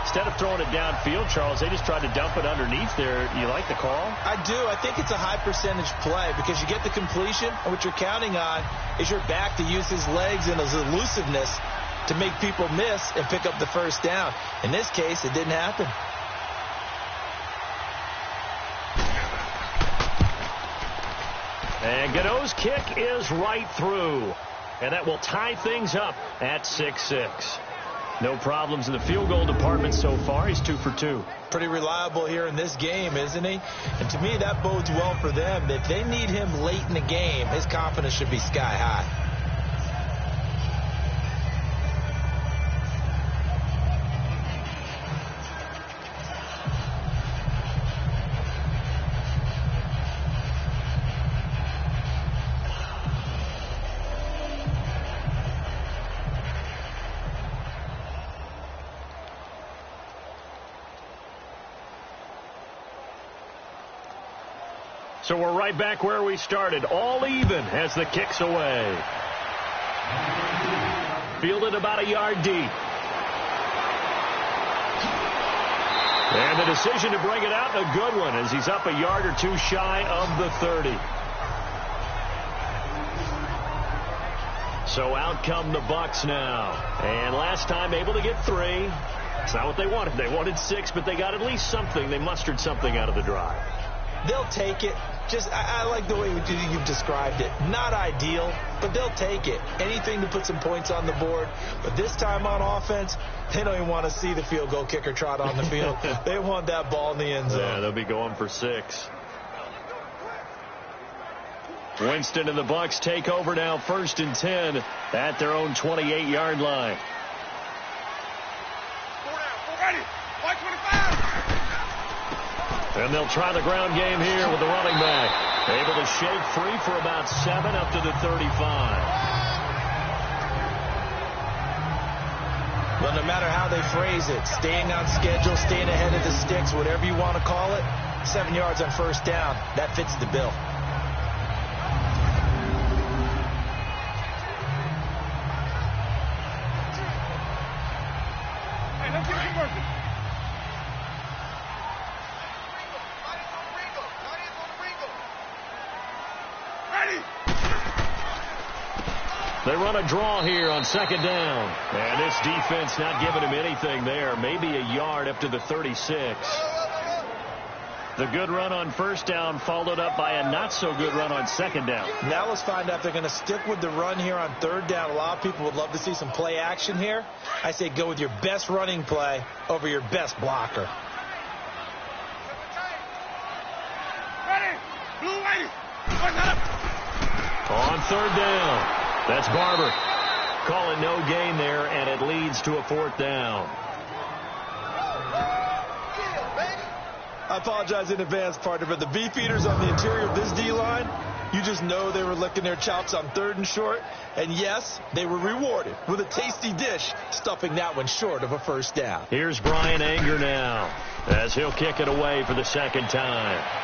Instead of throwing it downfield, Charles, they just tried to dump it underneath there. You like the call? I do. I think it's a high percentage play because you get the completion, and what you're counting on is your back to use his legs and his elusiveness to make people miss and pick up the first down. In this case, it didn't happen. And Gano's kick is right through. And that will tie things up at 6-6. No problems in the field goal department so far. He's 2 for 2. Pretty reliable here in this game, isn't he? And to me, that bodes well for them. If they need him late in the game, his confidence should be sky high. So we're right back where we started, all even as the kick's away. Fielded about a yard deep. And the decision to bring it out, a good one, as he's up a yard or two shy of the 30. So out come the Bucs now. And last time able to get 3. It's not what they wanted. They wanted 6, but they got at least something. They mustered something out of the drive. They'll take it. I like the way you've described it. Not ideal, but they'll take it. Anything to put some points on the board. But this time on offense, they don't even want to see the field goal kicker trot on the field. They want that ball in the end zone. Yeah, they'll be going for 6. Winston and the Bucs take over now, 1st and 10 at their own 28-yard line. And they'll try the ground game here with the running back. Able to shake free for about 7 up to the 35. Well, no matter how they phrase it, staying on schedule, staying ahead of the sticks, whatever you want to call it, 7 yards on 1st down, that fits the bill. Hey, let's get it working. They run a draw here on 2nd down. And this defense not giving him anything there. Maybe a yard up to the 36. The good run on 1st down followed up by a not-so-good run on 2nd down. Now let's find out if they're going to stick with the run here on 3rd down. A lot of people would love to see some play action here. I say go with your best running play over your best blocker. Ready? Blue white. On 3rd down. That's Barber. Calling no gain there, and it leads to a 4th down. I apologize in advance, partner, but the beef eaters on the interior of this D-line, you just know they were licking their chops on 3rd and short. And yes, they were rewarded with a tasty dish, stuffing that one short of a 1st down. Here's Brian Anger now, as he'll kick it away for the 2nd time.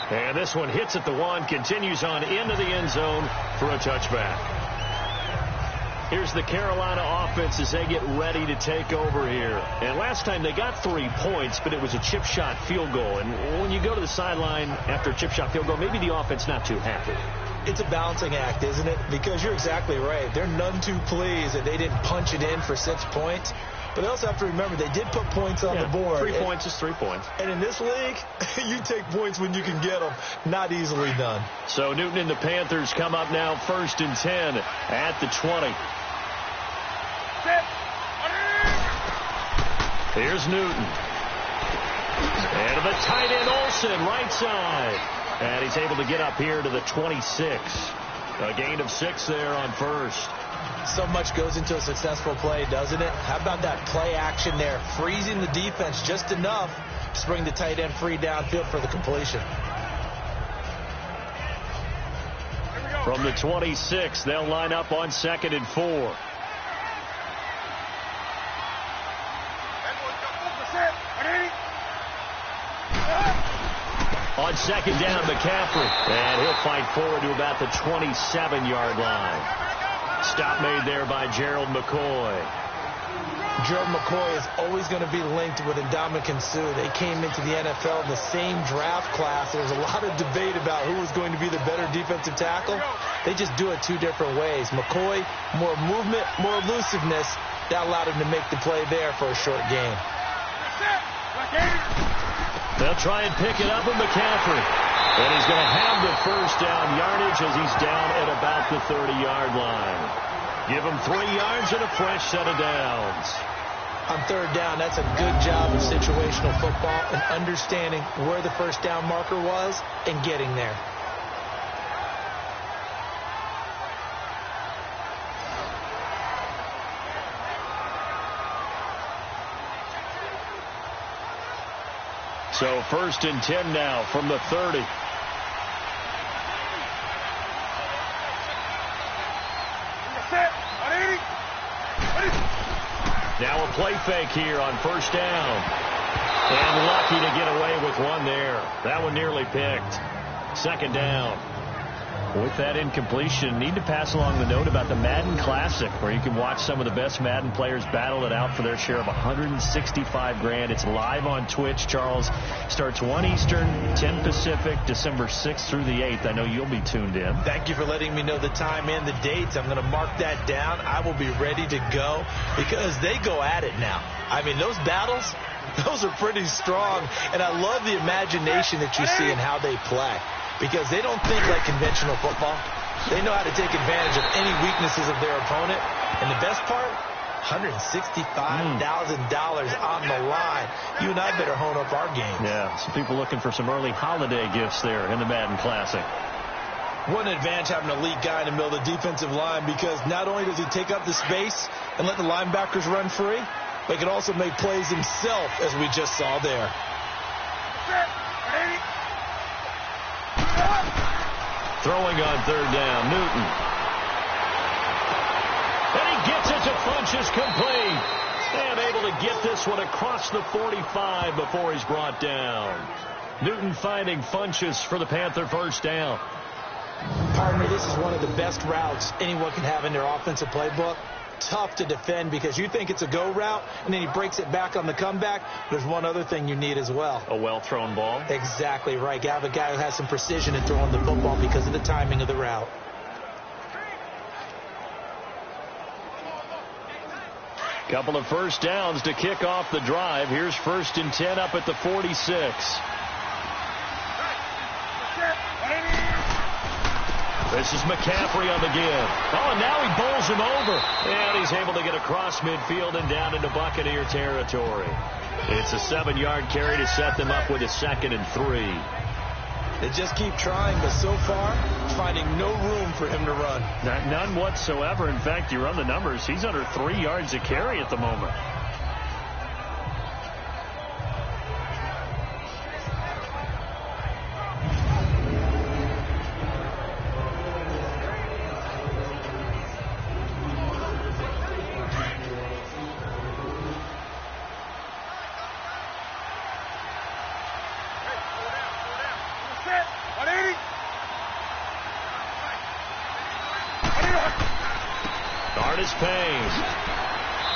And this one hits at the 1, continues on into the end zone for a touchback. Here's the Carolina offense as they get ready to take over here. And last time they got 3 points, but it was a chip shot field goal. And when you go to the sideline after a chip shot field goal, maybe the offense not too happy. It's a balancing act, isn't it? Because you're exactly right. They're none too pleased that they didn't punch it in for 6 points. But they also have to remember they did put points on the board. 3 points is 3 points. And in this league, you take points when you can get them. Not easily done. So Newton and the Panthers come up now 1st and 10 at the 20. Here's Newton. And the tight end Olsen, right side. And he's able to get up here to the 26. A gain of 6 there on 1st. So much goes into a successful play, doesn't it? How about that play action there? Freezing the defense just enough to bring the tight end free downfield for the completion. From the 26, they'll line up on 2nd and 4. On second down, McCaffrey. And he'll fight forward to about the 27-yard line. Stop made there by Gerald McCoy. Gerald McCoy is always going to be linked with Ndamukong Suh. They came into the NFL in the same draft class. There was a lot of debate about who was going to be the better defensive tackle. They just do it two different ways. McCoy, more movement, more elusiveness. That allowed him to make the play there for a short gain. They'll try and pick it up with McCaffrey. And he's going to have the first down yardage as he's down at about the 30-yard line. Give him 3 yards and a fresh set of downs. On third down, that's a good job of situational football and understanding where the first down marker was and getting there. So 1st and 10 now from the 30. Now a play fake here on 1st down. And lucky to get away with one there. That one nearly picked. 2nd down. With that incompletion, need to pass along the note about the Madden Classic, where you can watch some of the best Madden players battle it out for their share of $165,000. It's live on Twitch. Charles, starts 1 Eastern, 10 Pacific, December 6th through the 8th. I know you'll be tuned in. Thank you for letting me know the time and the dates. I'm going to mark that down. I will be ready to go because they go at it now. I mean, those battles, those are pretty strong, and I love the imagination that you see in how they play. Because they don't think like conventional football. They know how to take advantage of any weaknesses of their opponent. And the best part, $165,000 on the line. You and I better hone up our games. Yeah, some people looking for some early holiday gifts there in the Madden Classic. What an advantage having an elite guy in the middle of the defensive line, because not only does he take up the space and let the linebackers run free, but he can also make plays himself, as we just saw there. Throwing on 3rd down, Newton. And he gets it to Funchess, complete. And able to get this one across the 45 before he's brought down. Newton finding Funchess for the Panther 1st down. Partner, this is one of the best routes anyone can have in their offensive playbook. Tough to defend because you think it's a go route, and then he breaks it back on the comeback. There's one other thing you need as well. A well-thrown ball? Exactly right. You have a guy who has some precision in throwing the football because of the timing of the route. Couple of 1st downs to kick off the drive. Here's 1st and 10 up at the 46. This is McCaffrey on the give. Oh, and now he bowls him over. And he's able to get across midfield and down into Buccaneer territory. It's a 7-yard carry to set them up with a 2nd and 3. They just keep trying, but so far, finding no room for him to run. None whatsoever. In fact, you run the numbers. He's under 3 yards a carry at the moment.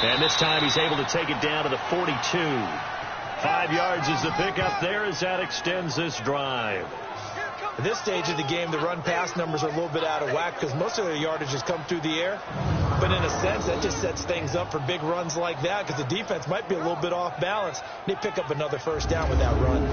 And this time he's able to take it down to the 42. 5 yards is the pickup there as that extends this drive. At this stage of the game, the run-pass numbers are a little bit out of whack because most of their yardage has come through the air. But in a sense, that just sets things up for big runs like that because the defense might be a little bit off balance. They pick up another 1st down with that run.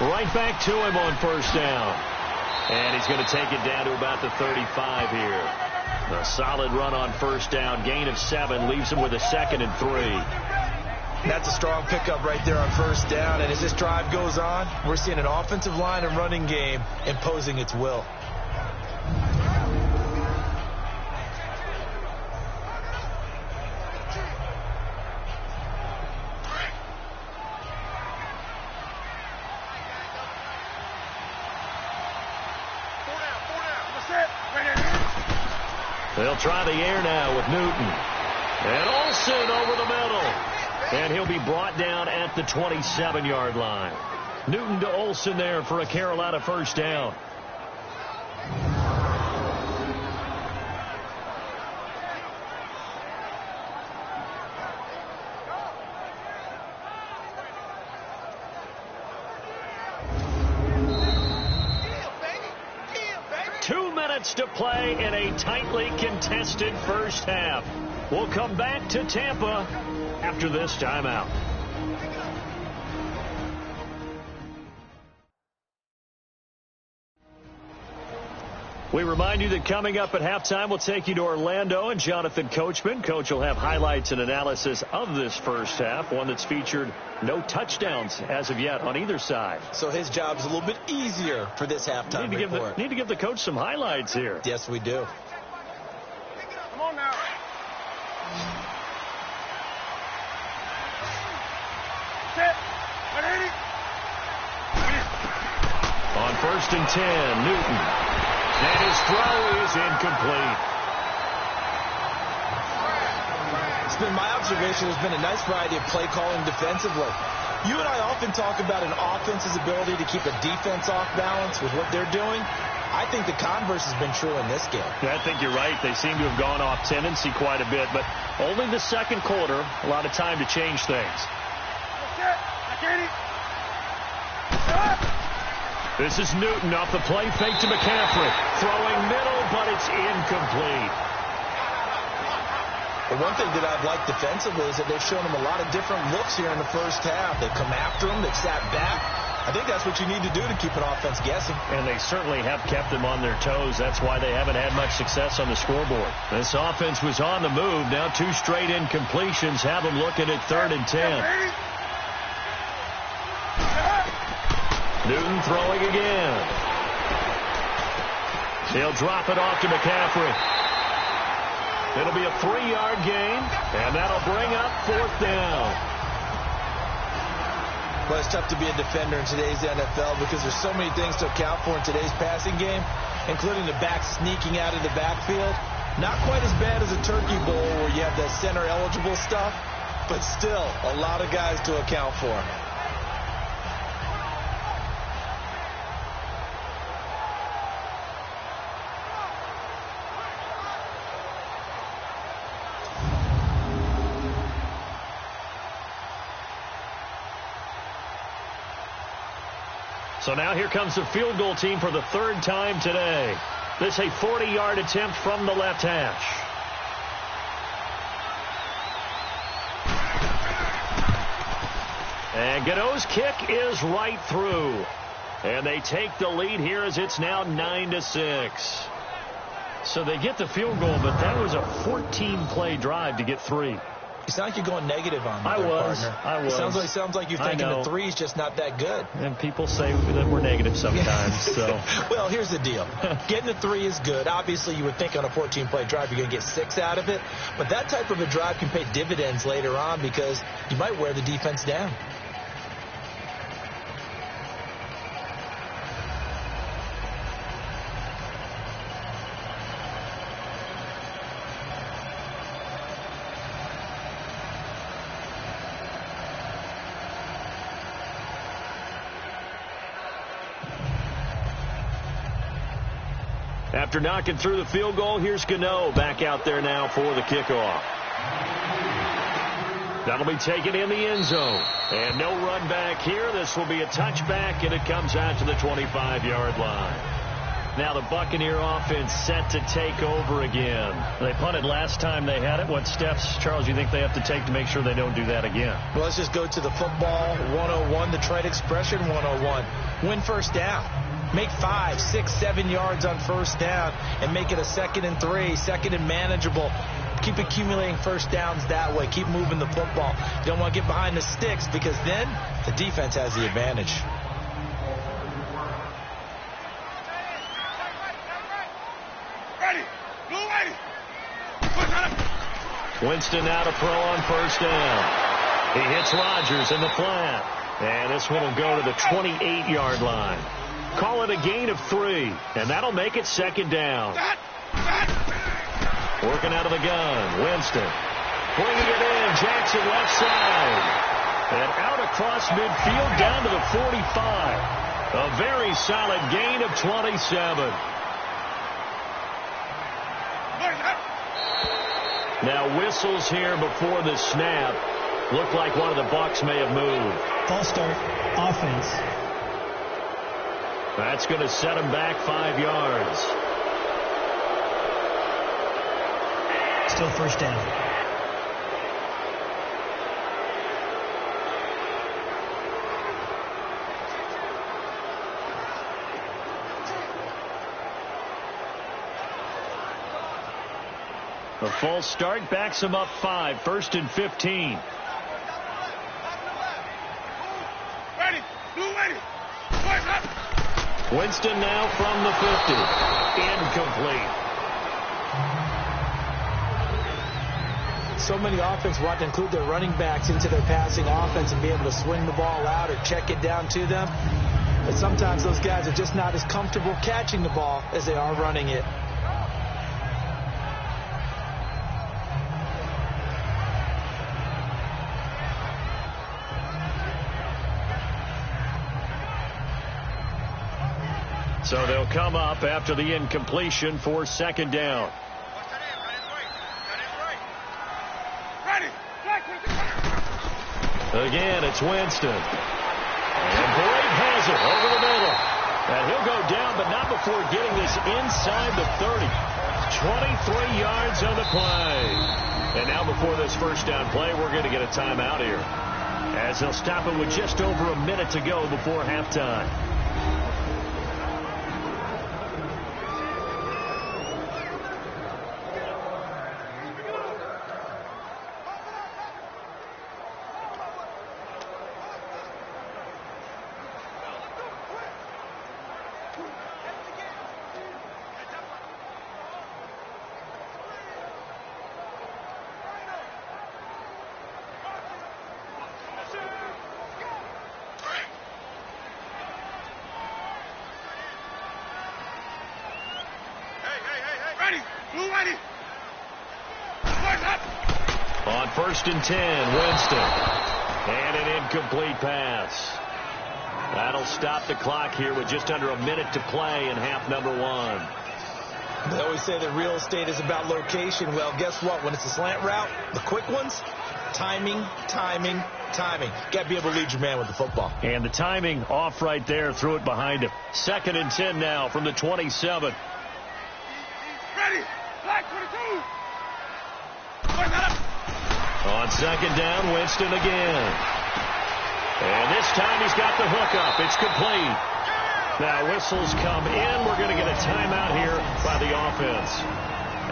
Right back to him on 1st down. And he's going to take it down to about the 35 here. A solid run on 1st down. Gain of 7 leaves him with a 2nd and 3. That's a strong pickup right there on 1st down. And as this drive goes on, we're seeing an offensive line and running game imposing its will. They'll try the air now with Newton. And Olsen over the middle. And he'll be brought down at the 27-yard line. Newton to Olsen there for a Carolina first down. To play in a tightly contested first half. We'll come back to Tampa after this timeout. We remind you that coming up at halftime, we'll take you to Orlando and Jonathan Coachman. Coach will have highlights and analysis of this first half, one that's featured no touchdowns as of yet on either side. So his job's a little bit easier for this halftime report. Need to give the coach some highlights here. Yes, we do. Come on now. Set. 180. On 1st and 10, Newton. And his throw is incomplete. It's been my observation there's been a nice variety of play calling defensively. You and I often talk about an offense's ability to keep a defense off balance with what they're doing. I think the converse has been true in this game. Yeah, I think you're right. They seem to have gone off tendency quite a bit, but only the second quarter, a lot of time to change things. This is Newton off the play fake to McCaffrey. Throwing middle, but it's incomplete. The one thing that I've liked defensively is that they've shown him a lot of different looks here in the first half. They've come after him. They've sat back. I think that's what you need to do to keep an offense guessing. And they certainly have kept them on their toes. That's why they haven't had much success on the scoreboard. This offense was on the move. Now 2 straight incompletions have them looking at 3rd and 10. Newton throwing again. He'll drop it off to McCaffrey. It'll be a 3-yard gain, and that'll bring up 4th down. Well, it's tough to be a defender in today's NFL because there's so many things to account for in today's passing game, including the back sneaking out of the backfield. Not quite as bad as a turkey bowl where you have that center-eligible stuff, but still a lot of guys to account for. So now here comes the field goal team for the 3rd time today. This a 40-yard attempt from the left hash. And Gano's kick is right through. And they take the lead here as it's now 9-6. So they get the field goal, but that was a 14-play drive to get 3. You sound like you're going negative on me, I was. It sounds like you're thinking the 3's just not that good. And people say that we're negative sometimes. So. Well, here's the deal. Getting the 3 is good. Obviously, you would think on a 14-play drive you're going to get 6 out of it. But that type of a drive can pay dividends later on because you might wear the defense down. After knocking through the field goal, here's Gano back out there now for the kickoff. That'll be taken in the end zone. And no run back here. This will be a touchback, and it comes out to the 25-yard line. Now the Buccaneer offense set to take over again. They punted last time they had it. What steps, Charles, you think they have to take to make sure they don't do that again? Well, let's just go to the football 101, the trade expression 101. Win first down. Make 5, 6, 7 yards on first down and make it a 2nd and 3, 2nd and manageable. Keep accumulating first downs that way. Keep moving the football. You don't want to get behind the sticks because then the defense has the advantage. Winston now to throw on first down. He hits Rodgers in the flat. And this one will go to the 28-yard line. Call it a gain of 3, and that'll make it 2nd down. Working out of the gun. Winston. Bringing it in. Jackson left side. And out across midfield down to the 45. A very solid gain of 27. Now whistles here before the snap. Looked like one of the Bucs may have moved. False start. Offense. That's going to set him back 5 yards. Still first down. A false start backs him up 5. 1st and 15. Ready. Blue ready. Boys up. Winston now from the 50. Incomplete. So many offenses want to include their running backs into their passing offense and be able to swing the ball out or check it down to them. But sometimes those guys are just not as comfortable catching the ball as they are running it. So they'll come up after the incompletion for 2nd down. Again, it's Winston. And Blake has it over the middle. And he'll go down, but not before getting this inside the 30. 23 yards on the play. And now before this first down play, we're going to get a timeout here, as they'll stop it with just over a minute to go before halftime. On 1st and 10, Winston. And an incomplete pass. That'll stop the clock here with just under a minute to play in half number 1. They always say that real estate is about location. Well, guess what? When it's a slant route, the quick ones, timing, timing, timing. Got to be able to lead your man with the football. And the timing off right there. Threw it behind him. 2nd and 10 now from the 27. Ready. Black 22. On 2nd down, Winston again. And this time he's got the hook up. It's complete. Now whistles come in. We're going to get a timeout here by the offense,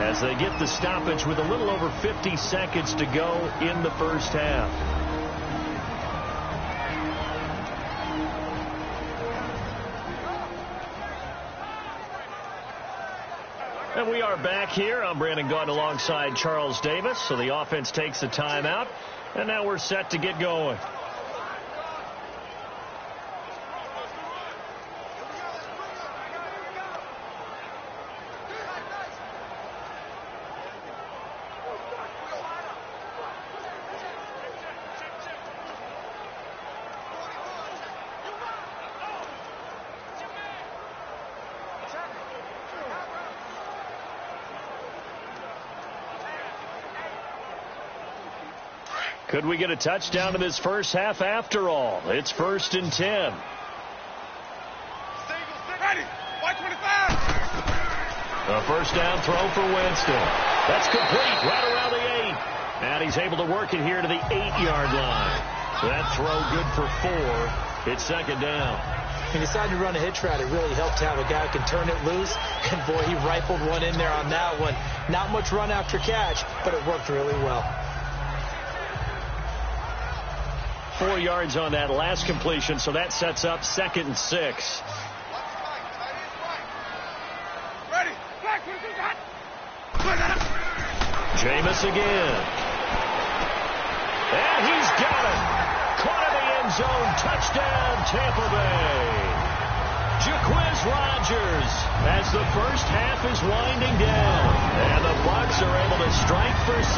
as they get the stoppage with a little over 50 seconds to go in the first half. And we are back here. I'm Brandon Gaunt alongside Charles Davis. So the offense takes the timeout, and now we're set to get going. Could we get a touchdown in this first half after all? It's 1st and 10. Ready. 125. A first down throw for Winston. That's complete right around the 8. And he's able to work it here to the 8-yard line. That throw good for 4. It's 2nd down. He decided to run a hitch route. It really helped to have a guy who can turn it loose. And, boy, he rifled one in there on that one. Not much run after catch, but it worked really well. 4 yards on that last completion, so that sets up 2nd and 6. Ready. Black 22. Jameis again. And he's got it. Caught in the end zone. Touchdown, Tampa Bay. Jaquiz Rodgers as the first half is winding down. And the Bucs are able to strike for 6.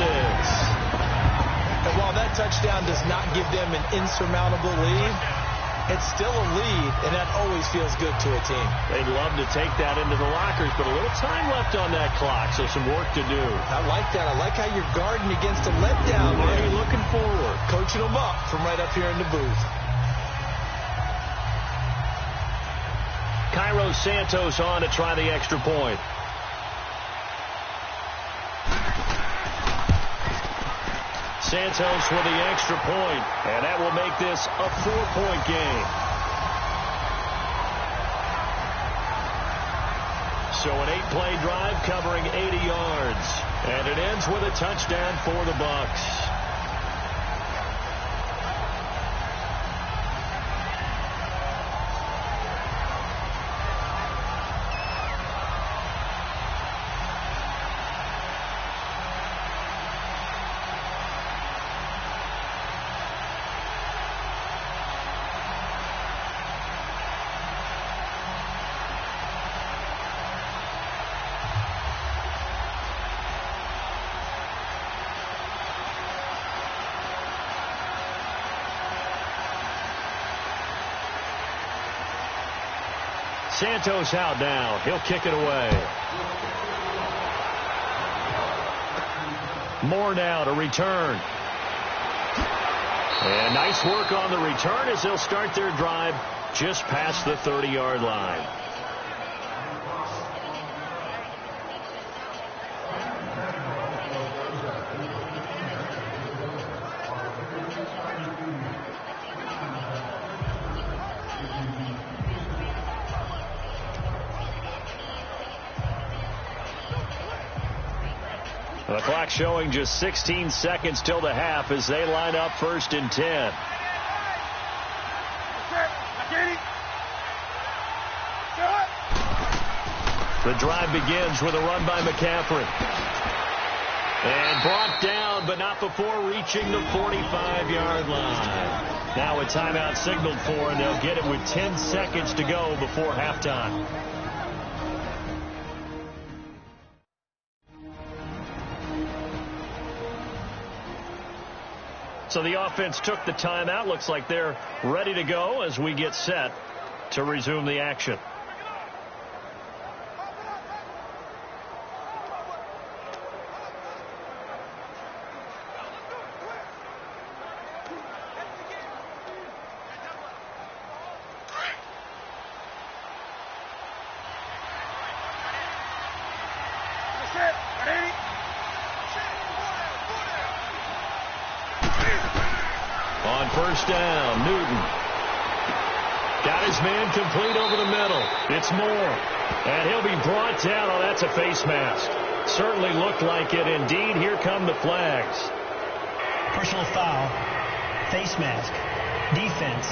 And while that touchdown does not give them an insurmountable lead, it's still a lead, and that always feels good to a team. They'd love to take that into the lockers, but a little time left on that clock, so some work to do. I like that. I like how you're guarding against a letdown. Already looking forward. Coaching them up from right up here in the booth. Cairo Santos on to try the extra point. Santos with the extra point, and that will make this a 4-point game. So an 8-play drive covering 80 yards, and it ends with a touchdown for the Bucs. Santos out now. He'll kick it away. Moore now to return. And nice work on the return as they'll start their drive just past the 30-yard line. The clock showing just 16 seconds till the half as they line up 1st and 10. The drive begins with a run by McCaffrey. And brought down, but not before reaching the 45-yard line. Now a timeout signaled for, and they'll get it with 10 seconds to go before halftime. So the offense took the timeout. Looks like they're ready to go as we get set to resume the action. On 1st down, Newton got his man complete over the middle. It's Moore, and he'll be brought down. Oh, that's a face mask. Certainly looked like it. Indeed, here come the flags. Personal foul, face mask, defense.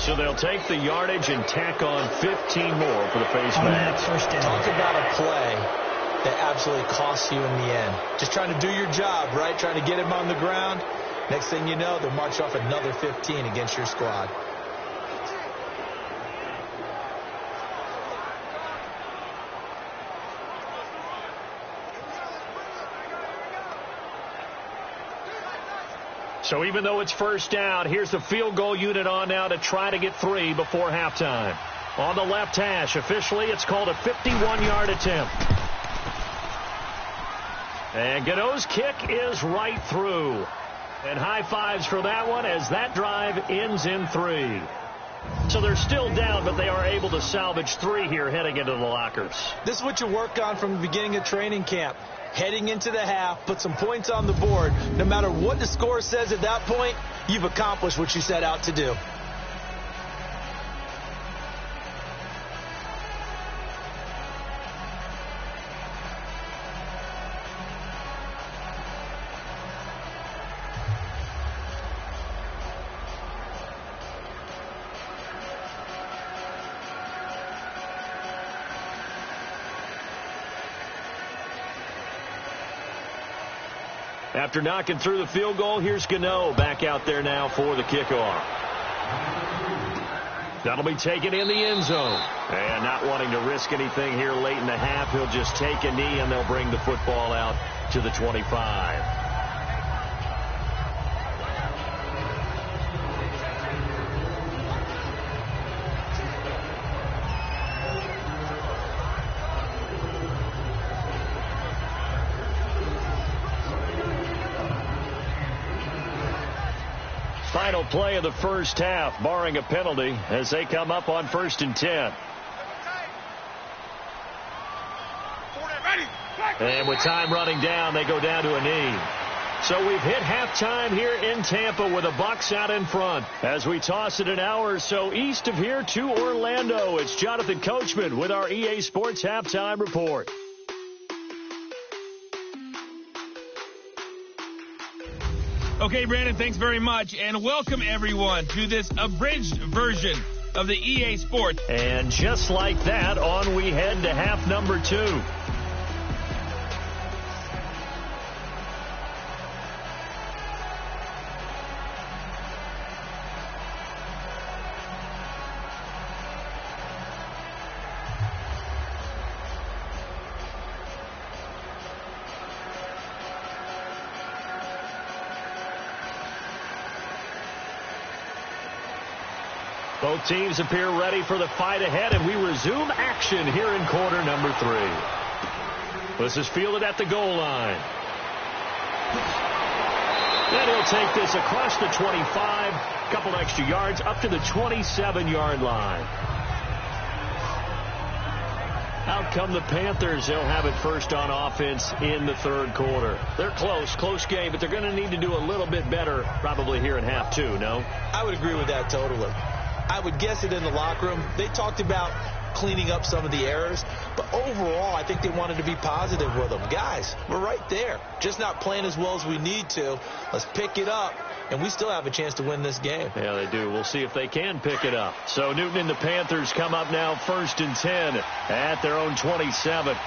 So they'll take the yardage and tack on 15 more for the face mask. First down. Talk about a play that absolutely costs you in the end. Just trying to do your job, right? Trying to get him on the ground. Next thing you know, they'll march off another 15 against your squad. So even though it's 1st down, here's the field goal unit on now to try to get 3 before halftime. On the left hash, officially it's called a 51-yard attempt. And Gano's kick is right through. And high fives for that one as that drive ends in 3. So they're still down, but they are able to salvage 3 here heading into the lockers. This is what you work on from the beginning of training camp. Heading into the half, put some points on the board. No matter what the score says at that point, you've accomplished what you set out to do. After knocking through the field goal, here's Gano back out there now for the kickoff. That'll be taken in the end zone. And not wanting to risk anything here late in the half, he'll just take a knee, and they'll bring the football out to the 25. Final play of the first half, barring a penalty, as they come up on 1st and 10. And with time running down, they go down to a knee. So we've hit halftime here in Tampa with the Bucs out in front. As we toss it an hour or so east of here to Orlando, it's Jonathan Coachman with our EA Sports Halftime Report. Okay, Brandon, thanks very much, and welcome everyone to this abridged version of the EA Sports. And just like that, on we head to half number 2. Both teams appear ready for the fight ahead, and we resume action here in quarter number 3. This is fielded at the goal line. And he'll take this across the 25, a couple extra yards, up to the 27-yard line. Out come the Panthers. They'll have it first on offense in the third quarter. They're close game, but they're going to need to do a little bit better probably here in half 2, no? I would agree with that totally. I would guess it in the locker room. They talked about cleaning up some of the errors, but overall, I think they wanted to be positive with them. Guys, we're right there. Just not playing as well as we need to. Let's pick it up, and we still have a chance to win this game. Yeah, they do. We'll see if they can pick it up. So Newton and the Panthers come up now 1st and 10 at their own 27.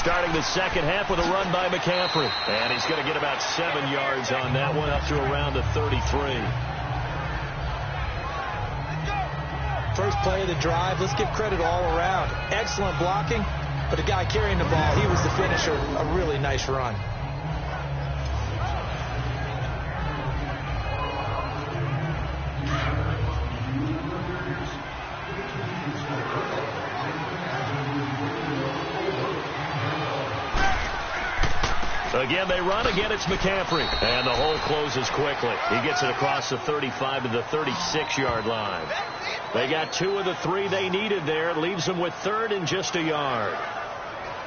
Starting the second half with a run by McCaffrey. And he's going to get about 7 yards on that one, up to around the 33. First play of the drive, let's give credit all around. Excellent blocking, but the guy carrying the ball, he was the finisher. A really nice run. Again, they run. Again, it's McCaffrey. And the hole closes quickly. He gets it across the 35 to the 36-yard line. They got 2 of the 3 they needed there. Leaves them with 3rd and just a yard.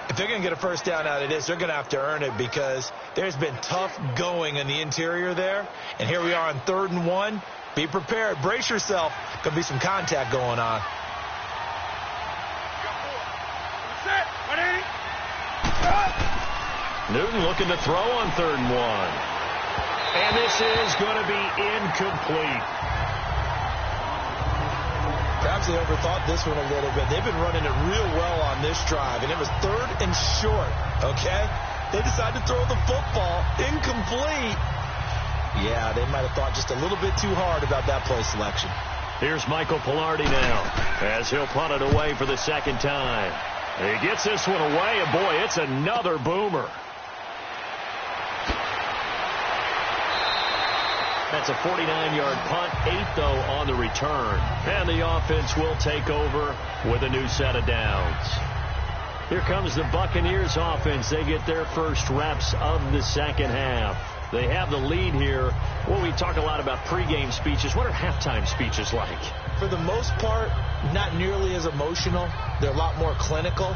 If they're going to get a first down out of this, they're going to have to earn it because there's been tough going in the interior there. And here we are on 3rd and 1. Be prepared. Brace yourself. Could be some contact going on. Newton looking to throw on 3rd and 1. And this is going to be incomplete. Perhaps they overthought this one a little bit. They've been running it real well on this drive, and it was 3rd and short, okay? They decided to throw the football incomplete. Yeah, they might have thought just a little bit too hard about that play selection. Here's Michael Pilardi now as he'll punt it away for the second time. He gets this one away, and boy, it's another boomer. That's a 49-yard punt, 8 though on the return. And the offense will take over with a new set of downs. Here comes the Buccaneers offense. They get their first reps of the second half. They have the lead here. Well, we talk a lot about pregame speeches. What are halftime speeches like? For the most part, not nearly as emotional. They're a lot more clinical.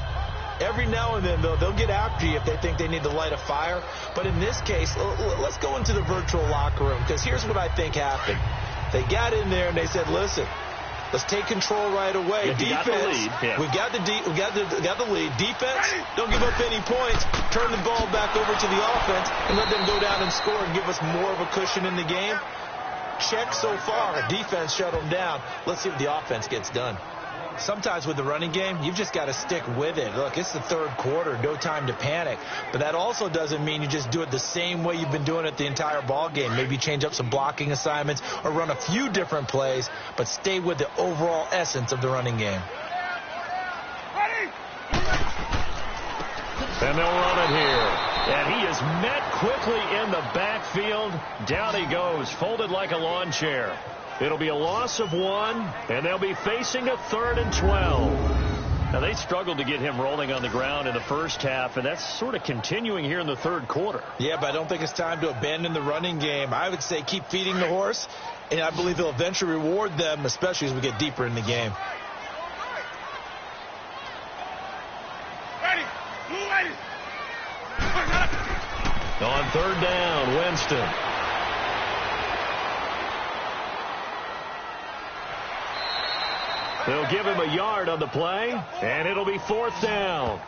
Every now and then, though, they'll get after you if they think they need to light a fire. But in this case, let's go into the virtual locker room, because here's what I think happened. They got in there and they said, listen, let's take control right away. Yeah, defense, we got the lead. Defense, don't give up any points. Turn the ball back over to the offense and let them go down and score and give us more of a cushion in the game. Check so far. Defense shut them down. Let's see if the offense gets done. Sometimes with the running game, you've just got to stick with it. Look, it's the third quarter, no time to panic. But that also doesn't mean you just do it the same way you've been doing it the entire ball game. Maybe change up some blocking assignments or run a few different plays, but stay with the overall essence of the running game. And they'll run it here. And he is met quickly in the backfield. Down he goes, folded like a lawn chair. It'll be a loss of 1, and they'll be facing a 3rd and 12. Now, they struggled to get him rolling on the ground in the first half, and that's sort of continuing here in the third quarter. Yeah, but I don't think it's time to abandon the running game. I would say keep feeding the horse, and I believe he'll eventually reward them, especially as we get deeper in the game. Ready. Blue ready. On 3rd down, Winston. They'll give him a yard on the play, and it'll be 4th down.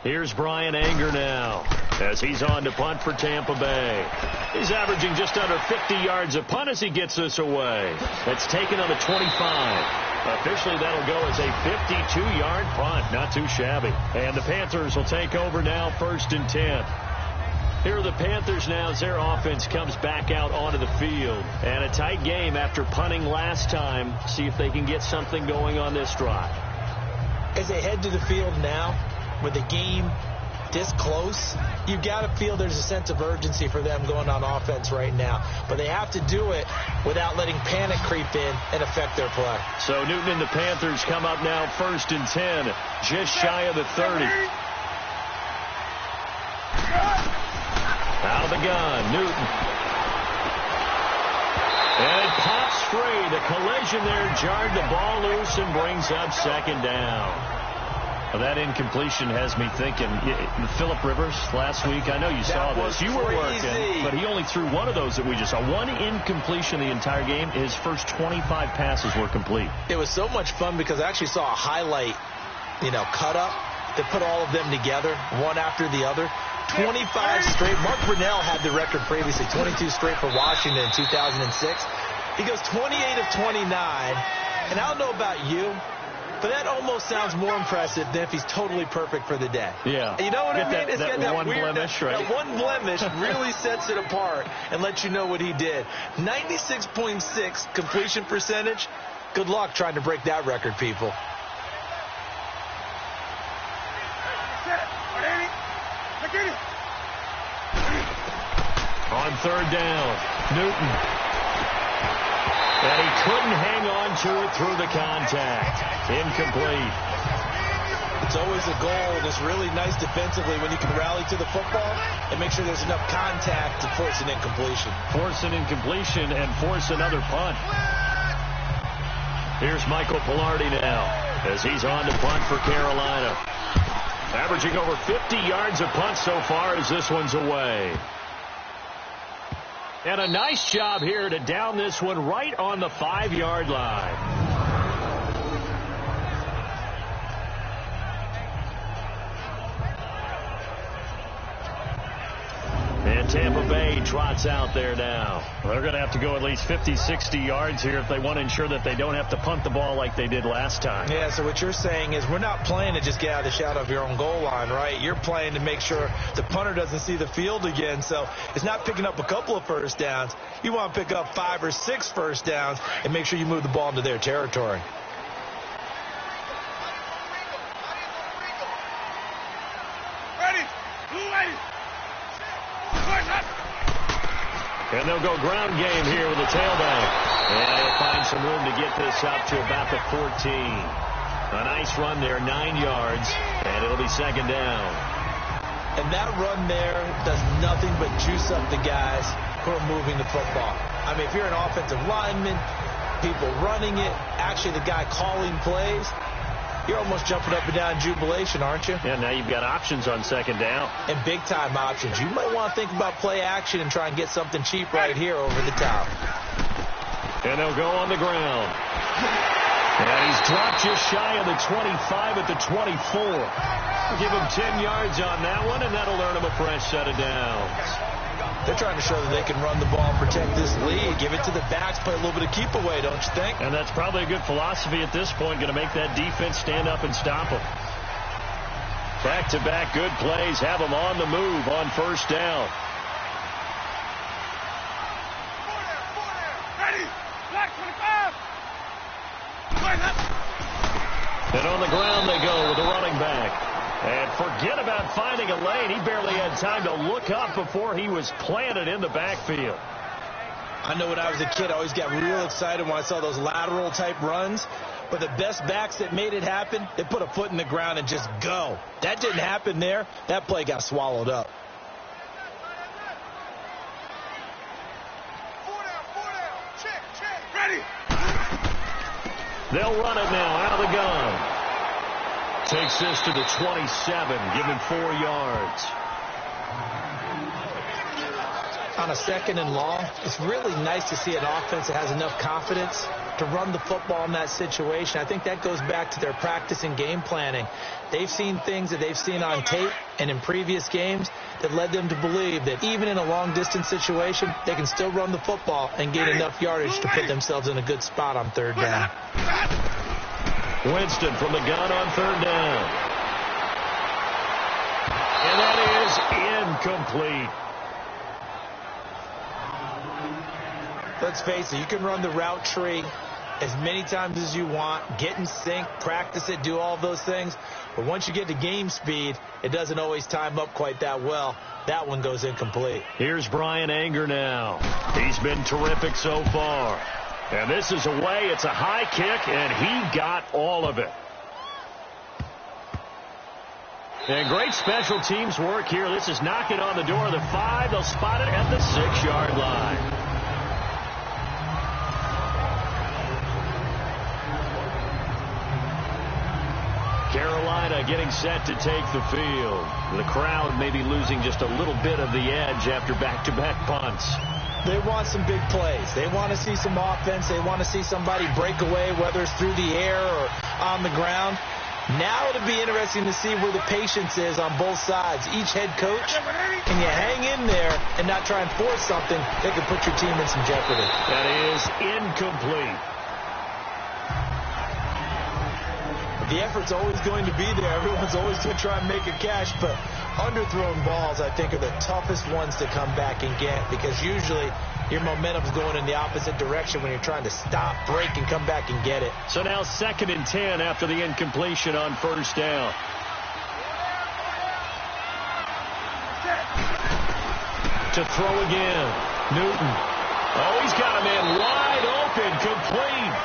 Here's Brian Anger now as he's on to punt for Tampa Bay. He's averaging just under 50 yards a punt as he gets this away. That's taken on the 25. Officially, that'll go as a 52-yard punt. Not too shabby. And the Panthers will take over now, 1st and 10. Here are the Panthers now as their offense comes back out onto the field. And a tight game after punting last time. See if they can get something going on this drive. As they head to the field now, with the game this close, you've got to feel there's a sense of urgency for them going on offense right now. But they have to do it without letting panic creep in and affect their play. So Newton and the Panthers come up now 1st and 10, just shy of the 30. Out of the gun, Newton. And it pops free. The collision there jarred the ball loose and brings up 2nd down. Well, that incompletion has me thinking, Phillip Rivers last week, I know you saw this. You were working, but he only threw one of those that we just saw. One incompletion the entire game. His first 25 passes were complete. It was so much fun because I actually saw a highlight, cut up that put all of them together, one after the other. 25 straight. Mark Brunell had the record previously, 22 straight for Washington in 2006. He goes 28 of 29, and I don't know about you, but that almost sounds more impressive than if he's totally perfect for the day. Yeah. You know what I mean? It's got that one weird blemish, right? That one blemish really sets it apart and lets you know what he did. 96.6 completion percentage. Good luck trying to break that record, people. On 3rd down, Newton. And he couldn't hang on to it through the contact. Incomplete. It's always a goal, and it's really nice defensively when you can rally to the football and make sure there's enough contact to force an incompletion. Force an incompletion and force another punt. Here's Michael Pilardi now as he's on to punt for Carolina. Averaging over 50 yards a punt so far as this one's away. And a nice job here to down this one right on the 5-yard line. And Tampa Bay trots out there now. They're going to have to go at least 50, 60 yards here if they want to ensure that they don't have to punt the ball like they did last time. Yeah, so what you're saying is we're not playing to just get out of the shadow of your own goal line, right? You're playing to make sure the punter doesn't see the field again. So it's not picking up a couple of first downs. You want to pick up 5 or 6 first downs and make sure you move the ball into their territory. And they'll go ground game here with the tailback. And they'll find some room to get this up to about the 14. A nice run there, 9 yards, and it'll be 2nd down. And that run there does nothing but juice up the guys who are moving the football. I mean, if you're an offensive lineman, people running it, actually the guy calling plays, you're almost jumping up and down in jubilation, aren't you? Yeah, now you've got options on 2nd down. And big-time options. You might want to think about play action and try and get something cheap right here over the top. And they'll go on the ground. And he's dropped just shy of the 25 at the 24. We'll give him 10 yards on that one, and that'll earn him a fresh set of downs. They're trying to show that they can run the ball and protect this lead. Give it to the backs, play a little bit of keep away, don't you think? And that's probably a good philosophy at this point, going to make that defense stand up and stop them. Back-to-back good plays have them on the move on first down. Ready. Black 25. And on the ground they go with the running back. And forget about finding a lane. He barely had time to look up before he was planted in the backfield. I know when I was a kid, I always got real excited when I saw those lateral type runs. But the best backs that made it happen, they put a foot in the ground and just go. That didn't happen there. That play got swallowed up. Check. Ready. They'll run it now out of the gun. Takes this to the 27, giving 4 yards. On a second and long, it's really nice to see an offense that has enough confidence to run the football in that situation. I think that goes back to their practice and game planning. They've seen things that they've seen on tape and in previous games that led them to believe that even in a long-distance situation, they can still run the football and gain enough yardage to put themselves in a good spot on third down. Winston from the gun on third down. And that is incomplete. Let's face it, you can run the route tree as many times as you want, get in sync, practice it, do all those things. But once you get to game speed, it doesn't always time up quite that well. That one goes incomplete. Here's Brian Anger now. He's been terrific so far. And this is away. It's a high kick, and he got all of it. And great special teams work here. This is knocking on the door of the 5. They'll spot it at the 6-yard line. Carolina getting set to take the field. The crowd may be losing just a little bit of the edge after back-to-back punts. They want some big plays. They want to see some offense. They want to see somebody break away, whether it's through the air or on the ground. Now it'll be interesting to see where the patience is on both sides. Each head coach, can you hang in there and not try and force something that could put your team in some jeopardy? That is incomplete. The effort's always going to be there. Everyone's always going to try and make a catch, but underthrown balls, I think, are the toughest ones to come back and get because usually your momentum's going in the opposite direction when you're trying to stop, break, and come back and get it. So now 2nd and 10 after the incompletion on first down. To throw again. Newton. Oh, he's got a man wide open, complete.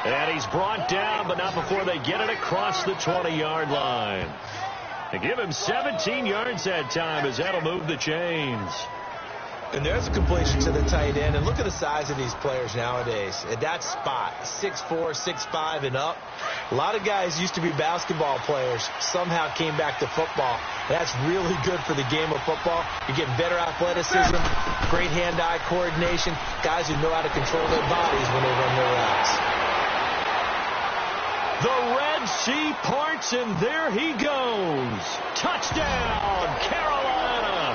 And he's brought down, but not before they get it across the 20-yard line. They give him 17 yards that time as that'll move the chains. And there's a completion to the tight end. And look at the size of these players nowadays. At that spot, 6'4", 6'5", and up. A lot of guys used to be basketball players, somehow came back to football. That's really good for the game of football. You're getting better athleticism, great hand-eye coordination, guys who know how to control their bodies when they run their routes. The Red Sea parts, and there he goes. Touchdown, Carolina.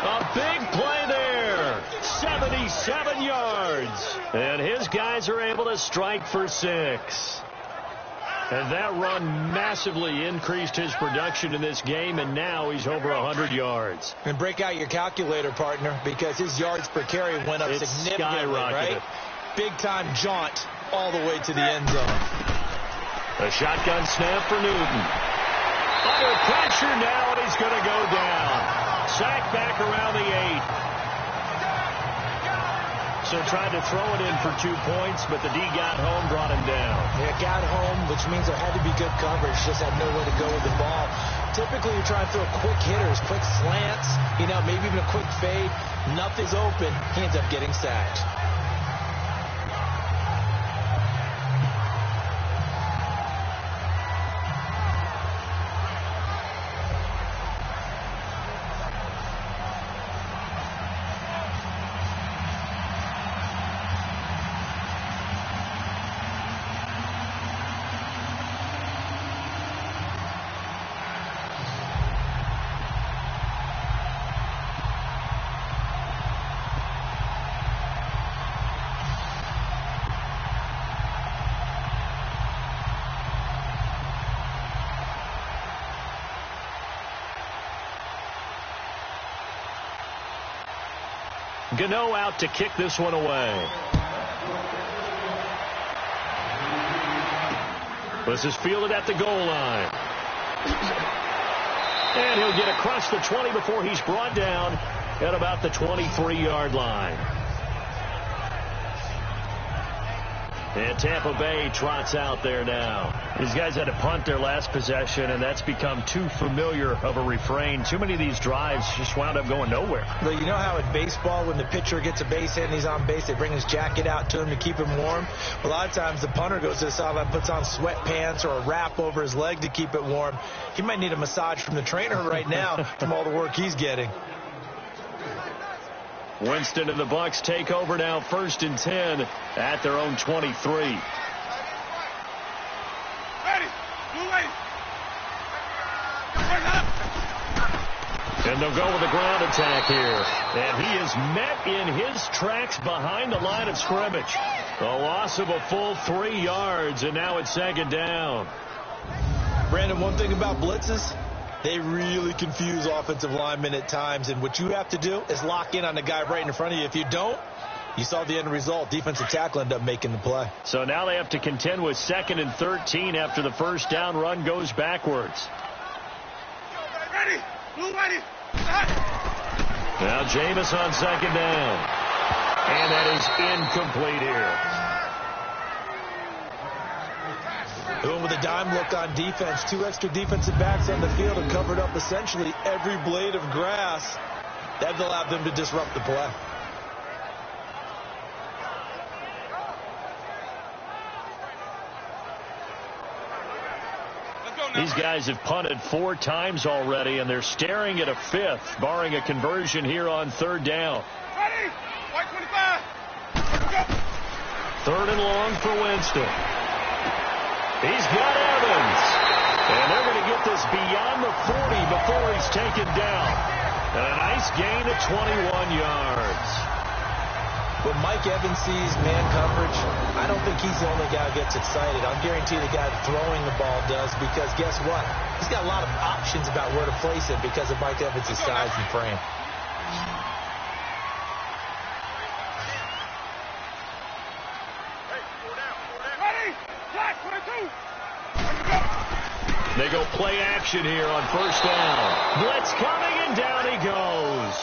A big play there. 77 yards. And his guys are able to strike for 6. And that run massively increased his production in this game, and now he's over 100 yards. And break out your calculator, partner, because his yards per carry went up significantly, right? Big-time jaunt all the way to the end zone. A shotgun snap for Newton. Under pressure now, and he's going to go down. Sacked back around the 8. So tried to throw it in for 2 points, but the D got home, brought him down. Yeah, got home, which means there had to be good coverage. Just had nowhere to go with the ball. Typically, you're trying to throw quick hitters, quick slants, maybe even a quick fade. Nothing's open. He ends up getting sacked. Gano out to kick this one away. This is fielded at the goal line. And he'll get across the 20 before he's brought down at about the 23-yard line. And Tampa Bay trots out there now. These guys had to punt their last possession, and that's become too familiar of a refrain. Too many of these drives just wound up going nowhere. Well, you know how in baseball, when the pitcher gets a base hit and he's on base, they bring his jacket out to him to keep him warm? A lot of times the punter goes to the sideline, puts on sweatpants or a wrap over his leg to keep it warm. He might need a massage from the trainer right now from all the work he's getting. Winston and the Bucs take over now, 1st and 10 at their own 23. Ready. Blue lady. Bring up. And they'll go with a ground attack here. And he is met in his tracks behind the line of scrimmage. A loss of a full 3 yards, and now it's 2nd down. Brandon, one thing about blitzes, they really confuse offensive linemen at times, and what you have to do is lock in on the guy right in front of you. If you don't, you saw the end result. Defensive tackle ended up making the play. So now they have to contend with 2nd and 13 after the first down run goes backwards. Ready. Blue lady. Now Jameis on 2nd down. And that is incomplete here. Doing with a dime look on defense. 2 extra defensive backs on the field and covered up essentially every blade of grass. That allowed them to disrupt the play. These guys have punted 4 times already, and they're staring at a 5th, barring a conversion here on 3rd down. Ready. White 25. 3rd and long for Winston. He's got Evans. And they're going to get this beyond the 40 before he's taken down. And a nice gain of 21 yards. When Mike Evans sees man coverage, I don't think he's the only guy who gets excited. I'll guarantee the guy throwing the ball does, because guess what? He's got a lot of options about where to place it because of Mike Evans' size and frame. They go play action here on 1st down. Blitz coming, and down he goes.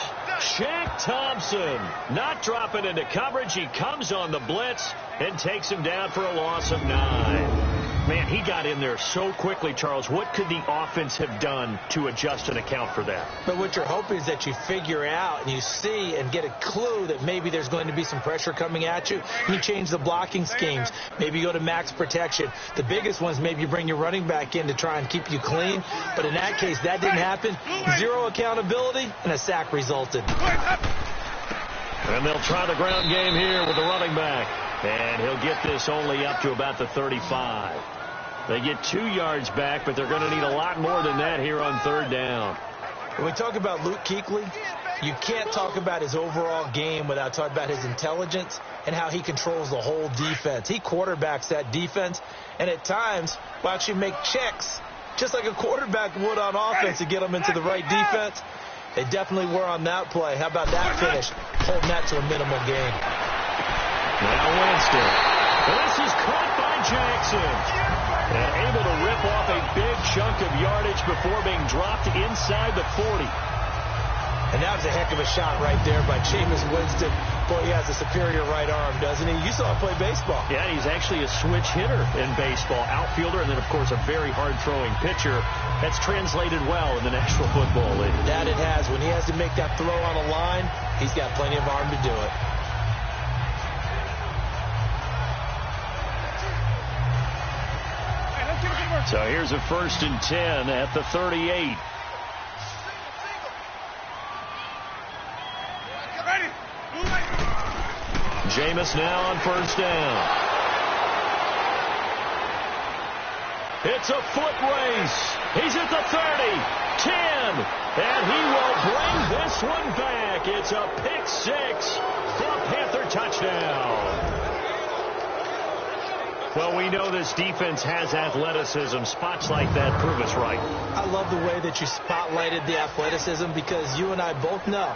Shaq Thompson not dropping into coverage. He comes on the blitz and takes him down for a loss of 9. Man, he got in there so quickly, Charles. What could the offense have done to adjust and account for that? But what you're hoping is that you figure out and you see and get a clue that maybe there's going to be some pressure coming at you. You change the blocking schemes. Maybe you go to max protection. The biggest ones, maybe you bring your running back in to try and keep you clean. But in that case, that didn't happen. 0 accountability, and a sack resulted. And they'll try the ground game here with the running back. And he'll get this only up to about the 35. They get 2 yards back, but they're going to need a lot more than that here on 3rd down. When we talk about Luke Kuechly, you can't talk about his overall game without talking about his intelligence and how he controls the whole defense. He quarterbacks that defense, and at times will actually make checks, just like a quarterback would on offense, to get them into the right defense. They definitely were on that play. How about that finish? Holding that to a minimal gain. Now Winston. And this is caught by Jackson. And able to rip off a big chunk of yardage before being dropped inside the 40. And that was a heck of a shot right there by Jameis Winston. Boy, he has a superior right arm, doesn't he? You saw him play baseball. Yeah, he's actually a switch hitter in baseball. Outfielder, and then, of course, a very hard-throwing pitcher. That's translated well in the National Football League. That it has. When he has to make that throw on a line, he's got plenty of arm to do it. So here's a 1st and 10 at the 38. Jameis now on 1st down. It's a foot race. He's at the 30, 10, and he will bring this one back. It's a pick 6 for a Panther touchdown. Well, we know this defense has athleticism. Spots like that prove us right. I love the way that you spotlighted the athleticism, because you and I both know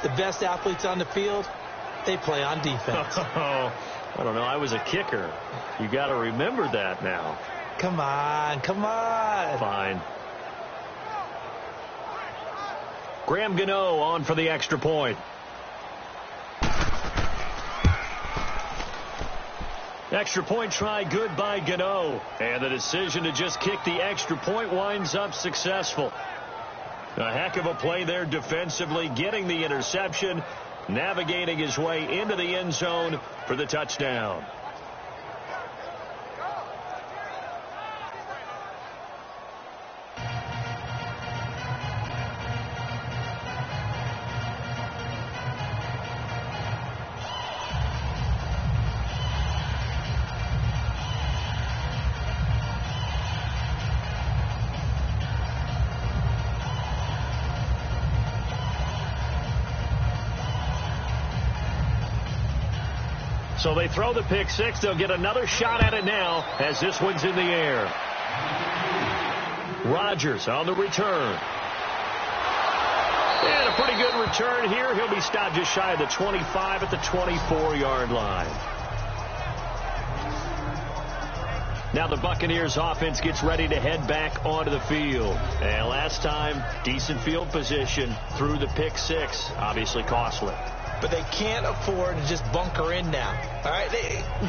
The best athletes on the field, they play on defense. Oh, I don't know. I was a kicker. You got to remember that now. Come on, come on. Fine. Graham Gano on for the extra point. Extra point try good by Gano. And the decision to just kick the extra point winds up successful. A heck of a play there defensively, getting the interception, navigating his way into the end zone for the touchdown. So they throw the pick six. They'll get another shot at it now as this one's in the air. Rodgers on the return. And a pretty good return here. He'll be stopped just shy of the 25 at the 24-yard line. Now the Buccaneers offense gets ready to head back onto the field. And last time, decent field position through the pick six. Obviously costly. But they can't afford to just bunker in now. All right,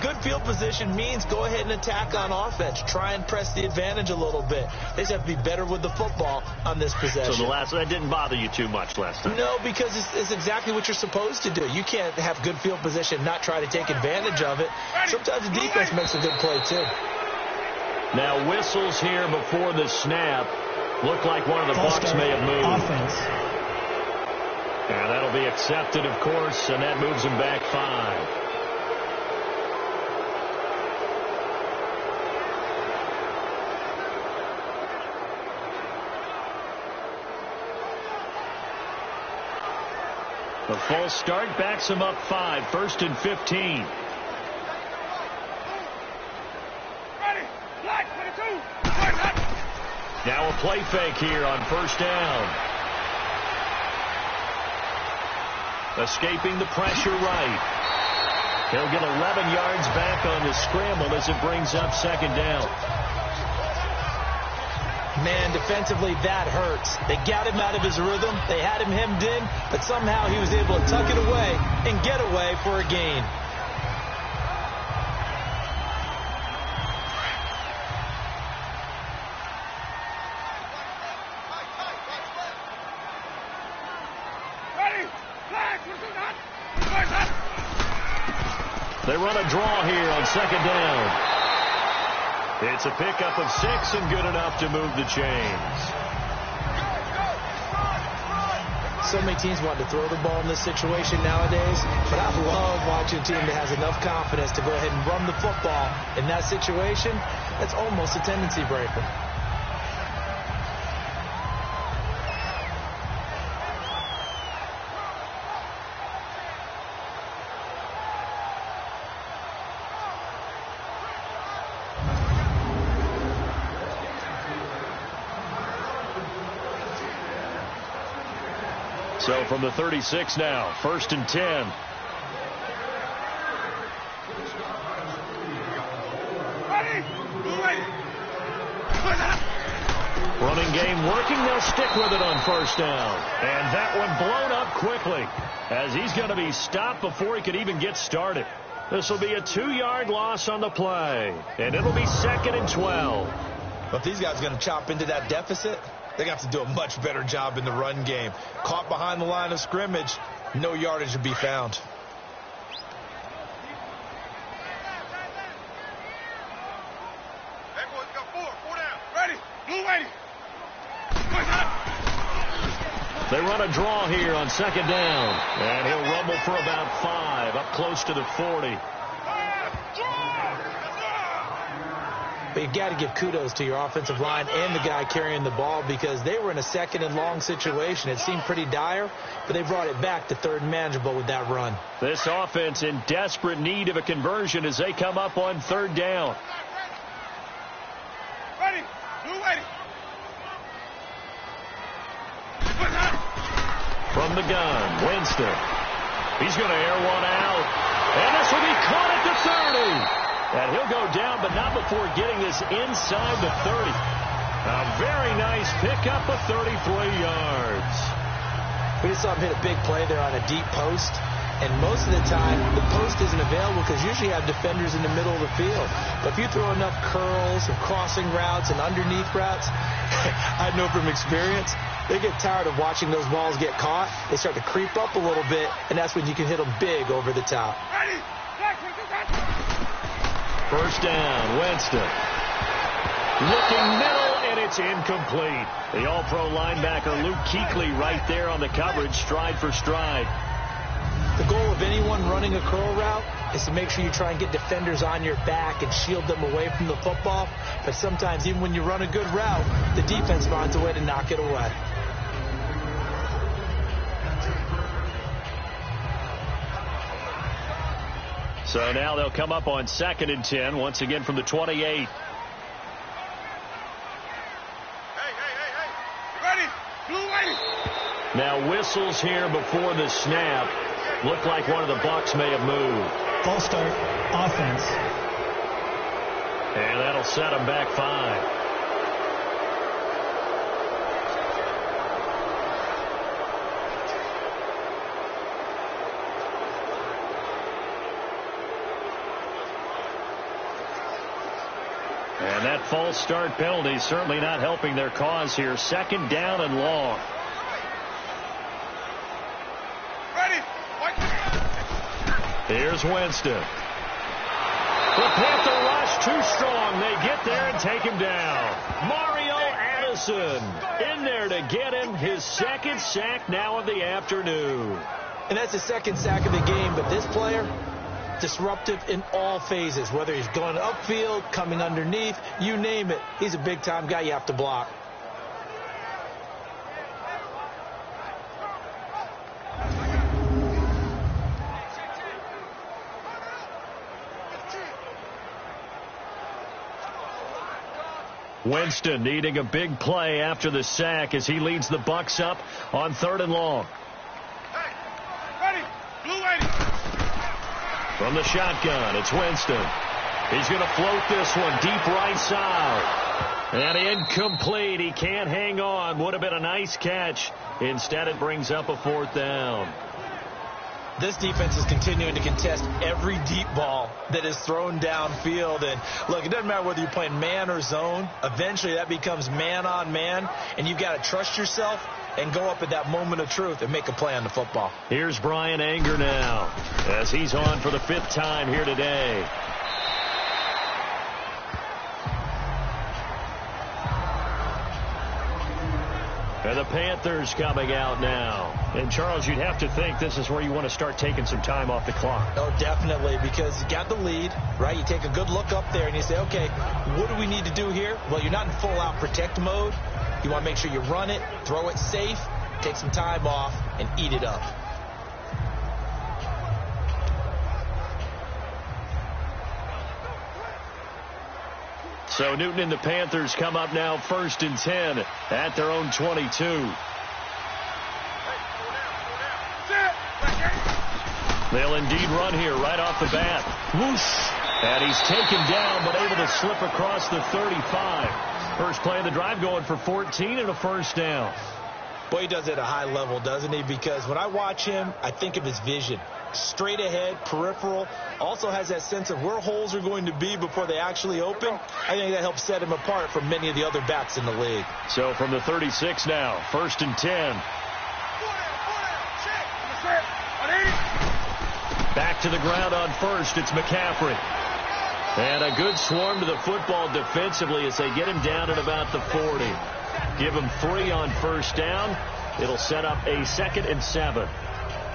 good field position means go ahead and attack on offense. Try and press the advantage a little bit. They just have to be better with the football on this possession. So that didn't bother you too much last time? No, because it's exactly what you're supposed to do. You can't have good field position and not try to take advantage of it. Sometimes the defense makes a good play, too. Now whistles here before the snap. Looked like one of the Bucs may have moved. Offense. And that'll be accepted, of course, and that moves him back 5. The false start backs him up 5, 1st and 15. Now a play fake here on 1st down. Escaping the pressure right. He'll get 11 yards back on the scramble as it brings up 2nd down. Man, defensively, that hurts. They got him out of his rhythm. They had him hemmed in, but somehow he was able to tuck it away and get away for a gain. They run a draw here on 2nd down. It's a pickup of 6 and good enough to move the chains. So many teams want to throw the ball in this situation nowadays, but I love watching a team that has enough confidence to go ahead and run the football in that situation. That's almost a tendency breaker. So from the 36 now, 1st and 10. Running game working. They'll stick with it on 1st down. And that one blown up quickly as he's going to be stopped before he could even get started. This will be a 2-yard loss on the play. And it'll be 2nd and 12. But these guys are going to chop into that deficit. They got to do a much better job in the run game. Caught behind the line of scrimmage, no yardage to be found. They run a draw here on 2nd down. And he'll rumble for about 5, up close to the 40. But you've got to give kudos to your offensive line and the guy carrying the ball because they were in a 2nd and long situation. It seemed pretty dire, but they brought it back to 3rd and manageable with that run. This offense in desperate need of a conversion as they come up on 3rd down. From the gun, Winston. He's going to air one out. And this will be caught at the 30. And he'll go down, but not before getting this inside the 30. A very nice pickup of 33 yards. We just saw him hit a big play there on a deep post. And most of the time, the post isn't available because usually you have defenders in the middle of the field. But if you throw enough curls and crossing routes and underneath routes, I know from experience, they get tired of watching those balls get caught. They start to creep up a little bit, and that's when you can hit them big over the top. First down, Winston. Looking middle, and it's incomplete. The all-pro linebacker Luke Kuechly right there on the coverage, stride for stride. The goal of anyone running a curl route is to make sure you try and get defenders on your back and shield them away from the football. But sometimes, even when you run a good route, the defense finds a way to knock it away. So now they'll come up on 2nd and 10, once again from the 28. Now whistles here before the snap. Looked like one of the Bucs may have moved. False start, offense. And that'll set them back 5. And that false start penalty certainly not helping their cause here. 2nd down and long. Here's Winston. The Panther rush too strong. They get there and take him down. Mario Addison in there to get him his 2nd sack now of the afternoon. And that's the 2nd sack of the game, but this player, disruptive in all phases, whether he's going upfield, coming underneath, you name it. He's a big-time guy you have to block. Winston needing a big play after the sack as he leads the Bucs up on 3rd and long. From the shotgun, it's Winston. He's going to float this one deep right side. And incomplete. He can't hang on. Would have been a nice catch. Instead, it brings up a 4th down. This defense is continuing to contest every deep ball that is thrown downfield. And look, it doesn't matter whether you're playing man or zone. Eventually, that becomes man on man. And you've got to trust yourself and go up at that moment of truth and make a play on the football. Here's Brian Anger now as he's on for the 5th time here today. And the Panthers coming out now. And, Charles, you'd have to think this is where you want to start taking some time off the clock. Oh, definitely, because you got the lead, right? You take a good look up there and you say, okay, what do we need to do here? Well, you're not in full-out protect mode. You want to make sure you run it, throw it safe, take some time off, and eat it up. So Newton and the Panthers come up now 1st and 10 at their own 22. They'll indeed run here right off the bat. Whoosh! And he's taken down but able to slip across the 35. First play of the drive going for 14 and a 1st down. Boy, he does it at a high level, doesn't he? Because when I watch him, I think of his vision. Straight ahead, peripheral, also has that sense of where holes are going to be before they actually open. I think that helps set him apart from many of the other backs in the league. So from the 36 now, 1st and 10. Back to the ground on 1st, it's McCaffrey. And a good swarm to the football defensively as they get him down at about the 40. Give him 3 on 1st down. It'll set up a 2nd and 7.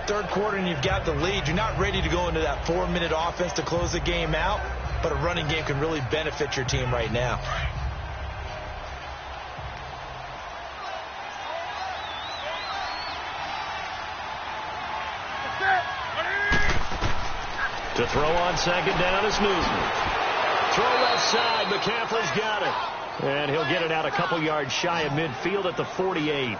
3rd quarter and you've got the lead. You're not ready to go into that 4-minute offense to close the game out, but a running game can really benefit your team right now. To throw on 2nd down is Newton. Throw left side. McCaffrey's got it. And he'll get it out a couple yards shy of midfield at the 48.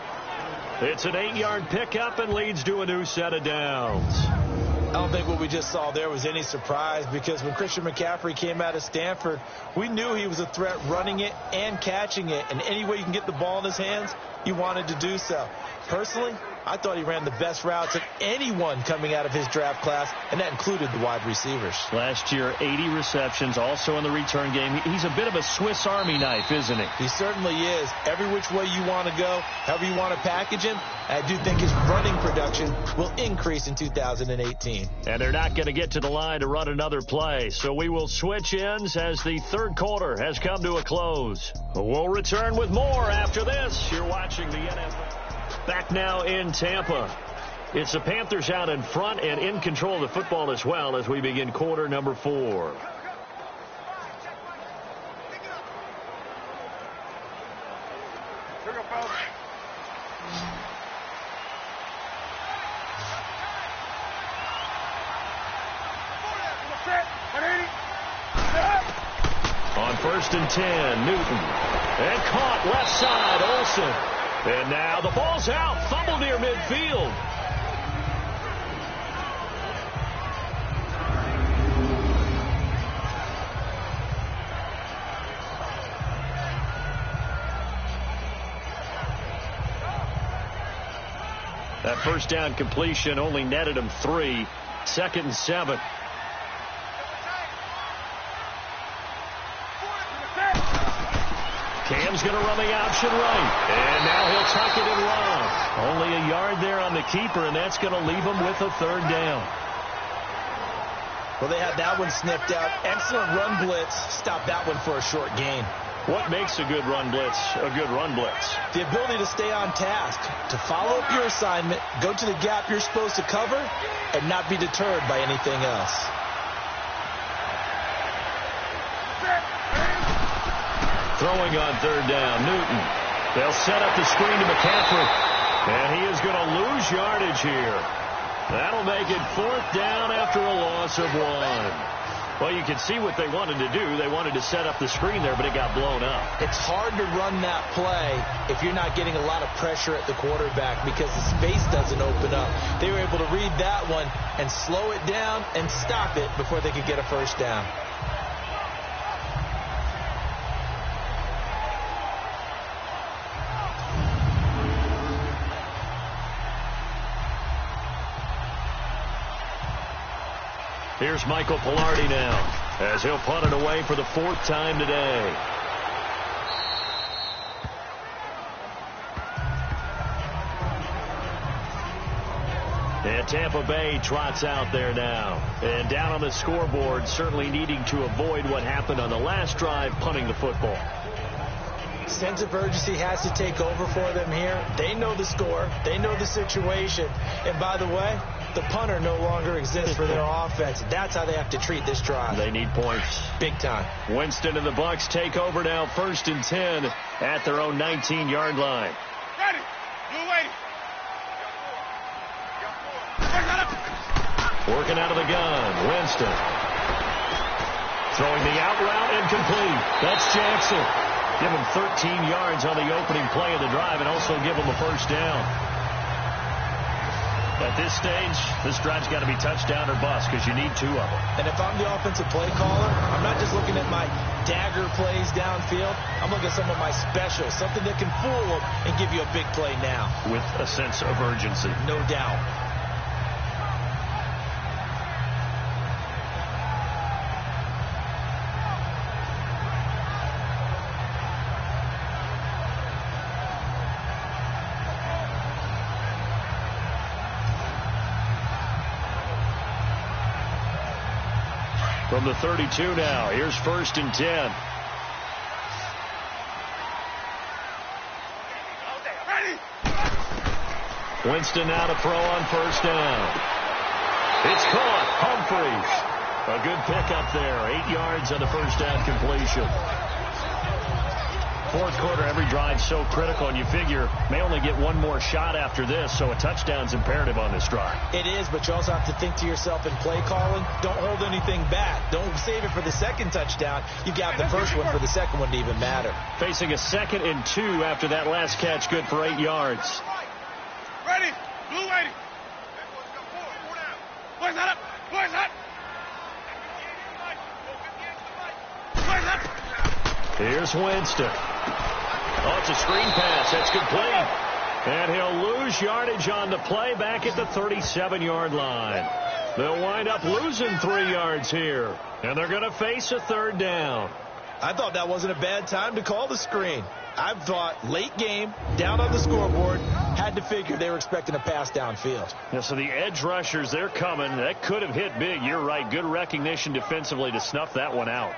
It's an 8-yard pickup and leads to a new set of downs. I don't think what we just saw there was any surprise, because when Christian McCaffrey came out of Stanford, we knew he was a threat running it and catching it. And any way you can get the ball in his hands, he wanted to do so. Personally, I thought he ran the best routes of anyone coming out of his draft class, and that included the wide receivers. Last year, 80 receptions, also in the return game. He's a bit of a Swiss Army knife, isn't he? He certainly is. Every which way you want to go, however you want to package him, I do think his running production will increase in 2018. And they're not going to get to the line to run another play, so we will switch ends as the third quarter has come to a close. We'll return with more after this. You're watching the NFL. Back now in Tampa. It's the Panthers out in front and in control of the football as well as we begin quarter number 4. On 1st and 10, Newton. And caught left side, Olsen. And now the ball's out. Fumble near midfield. That first down completion only netted him 3. 2nd and 7. Cam's going to run the option right. And now he'll tuck it and run. Only a yard there on the keeper, and that's going to leave him with a 3rd down. Well, they had that one sniffed out. Excellent run blitz. Stop that one for a short gain. What makes a good run blitz a good run blitz? The ability to stay on task, to follow up your assignment, go to the gap you're supposed to cover, and not be deterred by anything else. Throwing on 3rd down, Newton. They'll set up the screen to McCaffrey. And he is going to lose yardage here. That'll make it 4th down after a loss of 1. Well, you can see what they wanted to do. They wanted to set up the screen there, but it got blown up. It's hard to run that play if you're not getting a lot of pressure at the quarterback because the space doesn't open up. They were able to read that one and slow it down and stop it before they could get a 1st down. Here's Michael Pilardi now as he'll punt it away for the 4th time today. And Tampa Bay trots out there now. And down on the scoreboard, certainly needing to avoid what happened on the last drive, punting the football. Sense of urgency has to take over for them here. They know the score. They know the situation. And by the way, the punter no longer exists for their offense. That's how they have to treat this drive. They need points. Big time. Winston and the Bucs take over now, 1st and 10 at their own 19-yard line. Ready. Blue lady. Working out of the gun, Winston. Throwing the out route incomplete. That's Jackson. Give him 13 yards on the opening play of the drive and also give him a 1st down. At this stage, this drive's got to be touchdown or bust because you need 2 of them. And if I'm the offensive play caller, I'm not just looking at my dagger plays downfield. I'm looking at some of my specials, something that can fool them and give you a big play now. With a sense of urgency. No doubt. From the 32 now, here's 1st and 10. Winston now to throw on 1st down. It's caught. Humphreys. A good pickup there. 8 yards on the 1st down completion. 4th quarter, every drive so critical, and you figure may only get 1 more shot after this, so a touchdown's imperative on this drive. It is, but you also have to think to yourself in play calling, don't hold anything back. Don't save it for the 2nd touchdown. You got the 1st one for the 2nd one to even matter. Facing a 2nd and 2 after that last catch, good for 8 yards. Ready. Blue waiting. Boys up. Boys up. Boys up. Here's Winston. Oh, it's a screen pass. That's complete. And he'll lose yardage on the play back at the 37-yard line. They'll wind up losing 3 yards here. And they're going to face a third down. I thought that wasn't a bad time to call the screen. I thought late game, down on the scoreboard, had to figure they were expecting a pass downfield. Yeah, so the edge rushers, they're coming. That could have hit big. You're right. Good recognition defensively to snuff that one out.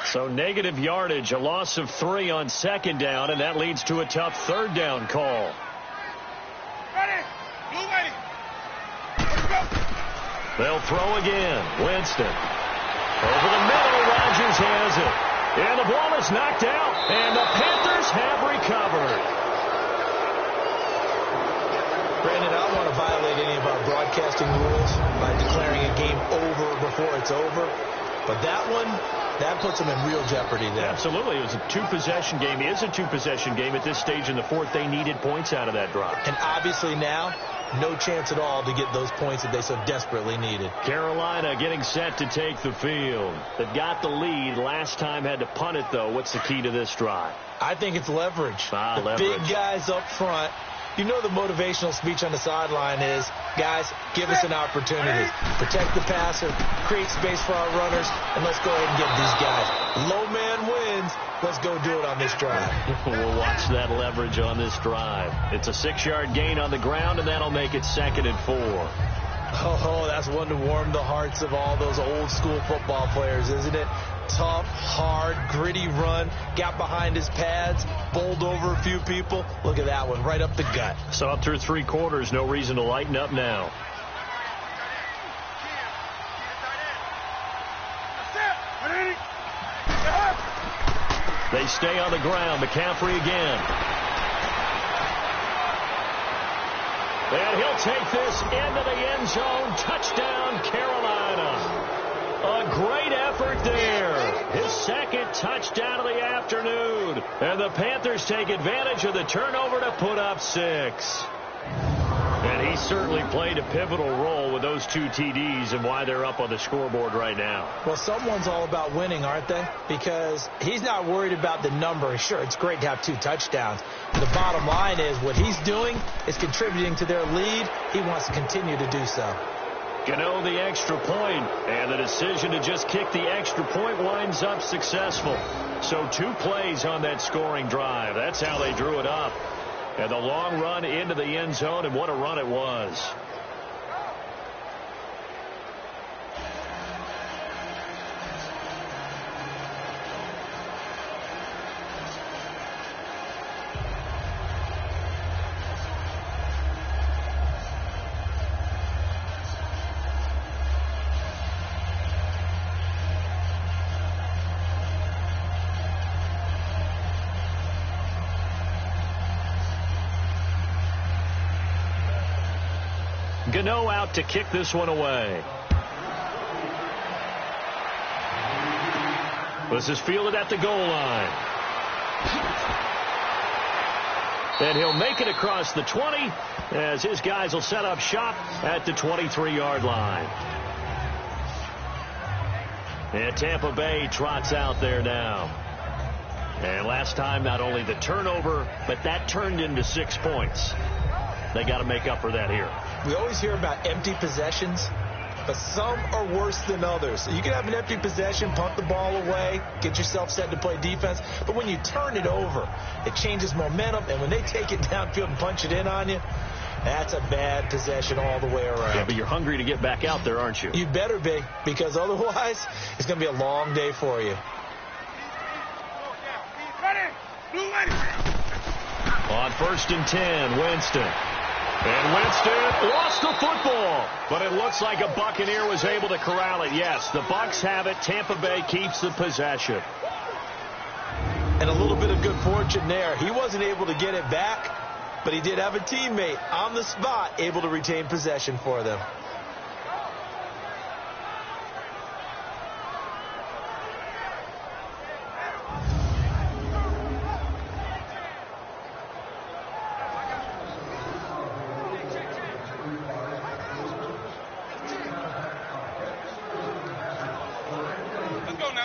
So negative yardage, a loss of 3 on second down, and that leads to a tough third down call. Ready. Blue waiting. Let's go. They'll throw again. Winston. Over the middle, Rodgers has it. And the ball is knocked out, and the Panthers have recovered. Brandon, I don't want to violate any of our broadcasting rules by declaring a game over before it's over. But that one, that puts them in real jeopardy there. Absolutely. It was a two-possession game. It is a two-possession game at this stage in the fourth. They needed points out of that drive. And obviously now, no chance at all to get those points that they so desperately needed. Carolina getting set to take the field. They've got the lead. Last time had to punt it, though. What's the key to this drive? I think it's leverage. The leverage. Big guys up front. You know the motivational speech on the sideline is, guys, give us an opportunity. Protect the passer, create space for our runners, and let's go ahead and get these guys. Low man wins. Let's go do it on this drive. We'll watch that leverage on this drive. It's a 6-yard gain on the ground, and that'll make it 2nd and 4. Oh, that's one to warm the hearts of all those old school football players, isn't it? Tough, hard, gritty run, got behind his pads, bowled over a few people. Look at that one, right up the gut. So up through 3 quarters, no reason to lighten up now. They stay on the ground. McCaffrey again. And he'll take this into the end zone. Touchdown, Carolina. A great effort there. His 2nd touchdown of the afternoon. And the Panthers take advantage of the turnover to put up 6. And he certainly played a pivotal role with those 2 TDs and why they're up on the scoreboard right now. Well, someone's all about winning, aren't they? Because he's not worried about the number. Sure, it's great to have 2 touchdowns. The bottom line is what he's doing is contributing to their lead. He wants to continue to do so. Gano the extra point, and the decision to just kick the extra point winds up successful. So 2 plays on that scoring drive. That's how they drew it up. And the long run into the end zone, and what a run it was. Gano out to kick this one away. This is fielded at the goal line. And he'll make it across the 20 as his guys will set up shop at the 23-yard line. And Tampa Bay trots out there now. And last time, not only the turnover, but that turned into 6 points. They got to make up for that here. We always hear about empty possessions, but some are worse than others. So you can have an empty possession, punt the ball away, get yourself set to play defense. But when you turn it over, it changes momentum. And when they take it downfield and punch it in on you, that's a bad possession all the way around. Yeah, but you're hungry to get back out there, aren't you? You better be, because otherwise it's going to be a long day for you. On 1st and 10, Winston. And Winston lost the football. But it looks like a Buccaneer was able to corral it. Yes, the Bucs have it. Tampa Bay keeps the possession. And a little bit of good fortune there. He wasn't able to get it back, but he did have a teammate on the spot able to retain possession for them.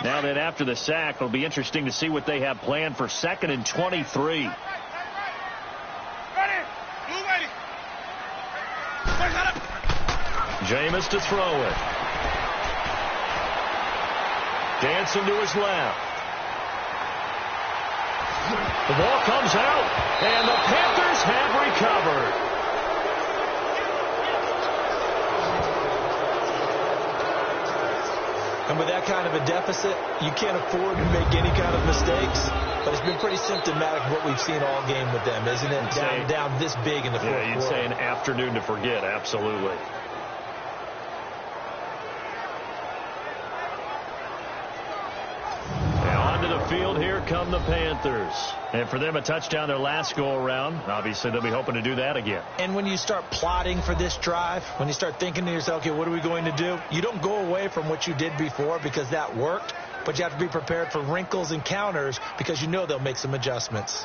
Now then, after the sack, it'll be interesting to see what they have planned for 2nd and 23. Jameis to throw it. Dancing to his left. The ball comes out, and the Panthers have recovered. And with that kind of a deficit, you can't afford to make any kind of mistakes. But it's been pretty symptomatic of what we've seen all game with them, isn't it? Down this big in the fourth quarter. Yeah, you'd say an afternoon to forget, absolutely. The field, here come the Panthers. And for them, a touchdown their last go-around. Obviously, they'll be hoping to do that again. And when you start plotting for this drive, when you start thinking to yourself, okay, what are we going to do? You don't go away from what you did before because that worked, but you have to be prepared for wrinkles and counters because you know they'll make some adjustments.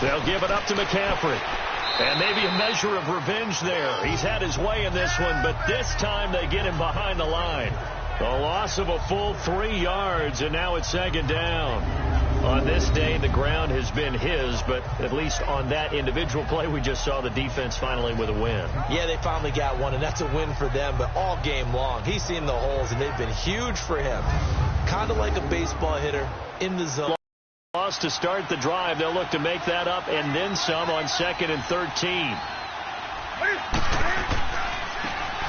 They'll give it up to McCaffrey. And maybe a measure of revenge there. He's had his way in this one, but this time they get him behind the line. The loss of a full 3 yards, and now it's 2nd down. On this day, the ground has been his, but at least on that individual play, we just saw the defense finally with a win. Yeah, they finally got one, and that's a win for them, but all game long, he's seen the holes, and they've been huge for him. Kind of like a baseball hitter in the zone. Loss to start the drive. They'll look to make that up and then some on 2nd and 13.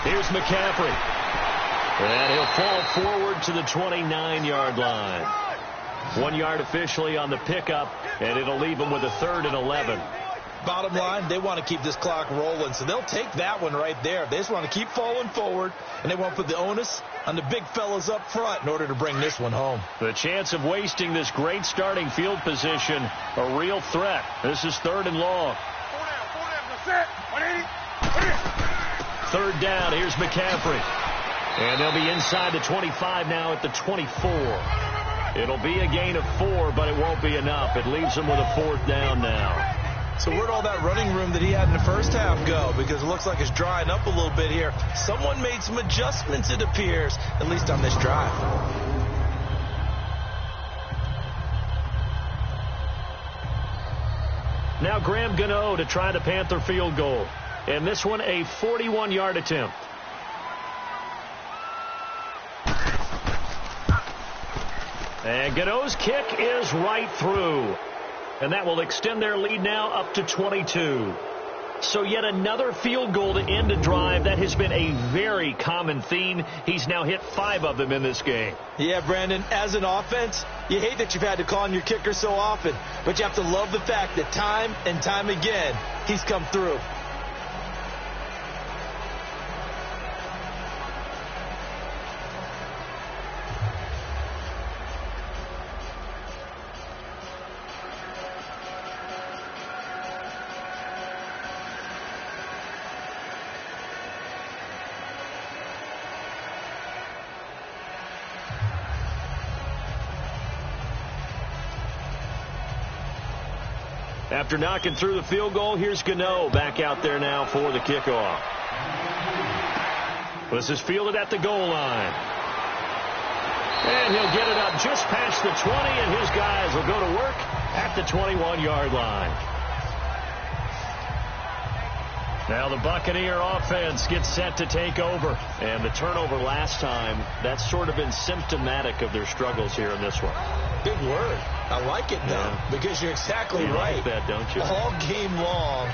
Here's McCaffrey. And he'll fall forward to the 29-yard line. 1 yard officially on the pickup, and it'll leave him with a 3rd and 11. Bottom line, they want to keep this clock rolling, so they'll take that one right there. They just want to keep falling forward, and they want to put the onus on the big fellas up front in order to bring this one home. The chance of wasting this great starting field position, a real threat. This is 3rd and long. 3rd down, here's McCaffrey. And they'll be inside the 25 now at the 24. It'll be a gain of 4, but it won't be enough. It leaves them with a 4th down now. So where'd all that running room that he had in the first half go? Because it looks like it's drying up a little bit here. Someone made some adjustments, it appears, at least on this drive. Now Graham Gano to try the Panther field goal. And this one a 41-yard attempt. And Gano's kick is right through. And that will extend their lead now up to 22. So yet another field goal to end a drive. That has been a very common theme. He's now hit 5 of them in this game. Yeah, Brandon, as an offense, you hate that you've had to call on your kicker so often. But you have to love the fact that time and time again, he's come through. After knocking through the field goal, here's Gano back out there now for the kickoff. This is fielded at the goal line. And he'll get it up just past the 20, and his guys will go to work at the 21-yard line. Now the Buccaneer offense gets set to take over. And the turnover last time, that's sort of been symptomatic of their struggles here in this one. Big word. I like it, though, because you're exactly right. You like that, don't you? All game long,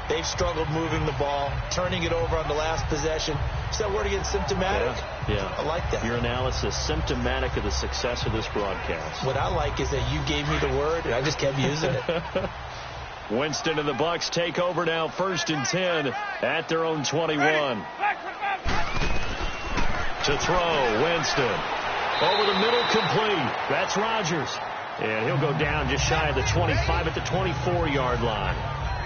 they've struggled moving the ball, turning it over on the last possession. Is that word again, symptomatic? Yeah. I like that. Your analysis, symptomatic of the success of this broadcast. What I like is that you gave me the word, and I just kept using it. Winston and the Bucs take over now, 1st and 10 at their own 21. To throw, Winston. Over the middle, complete. That's Rodgers. And he'll go down just shy of the 25 at the 24-yard line.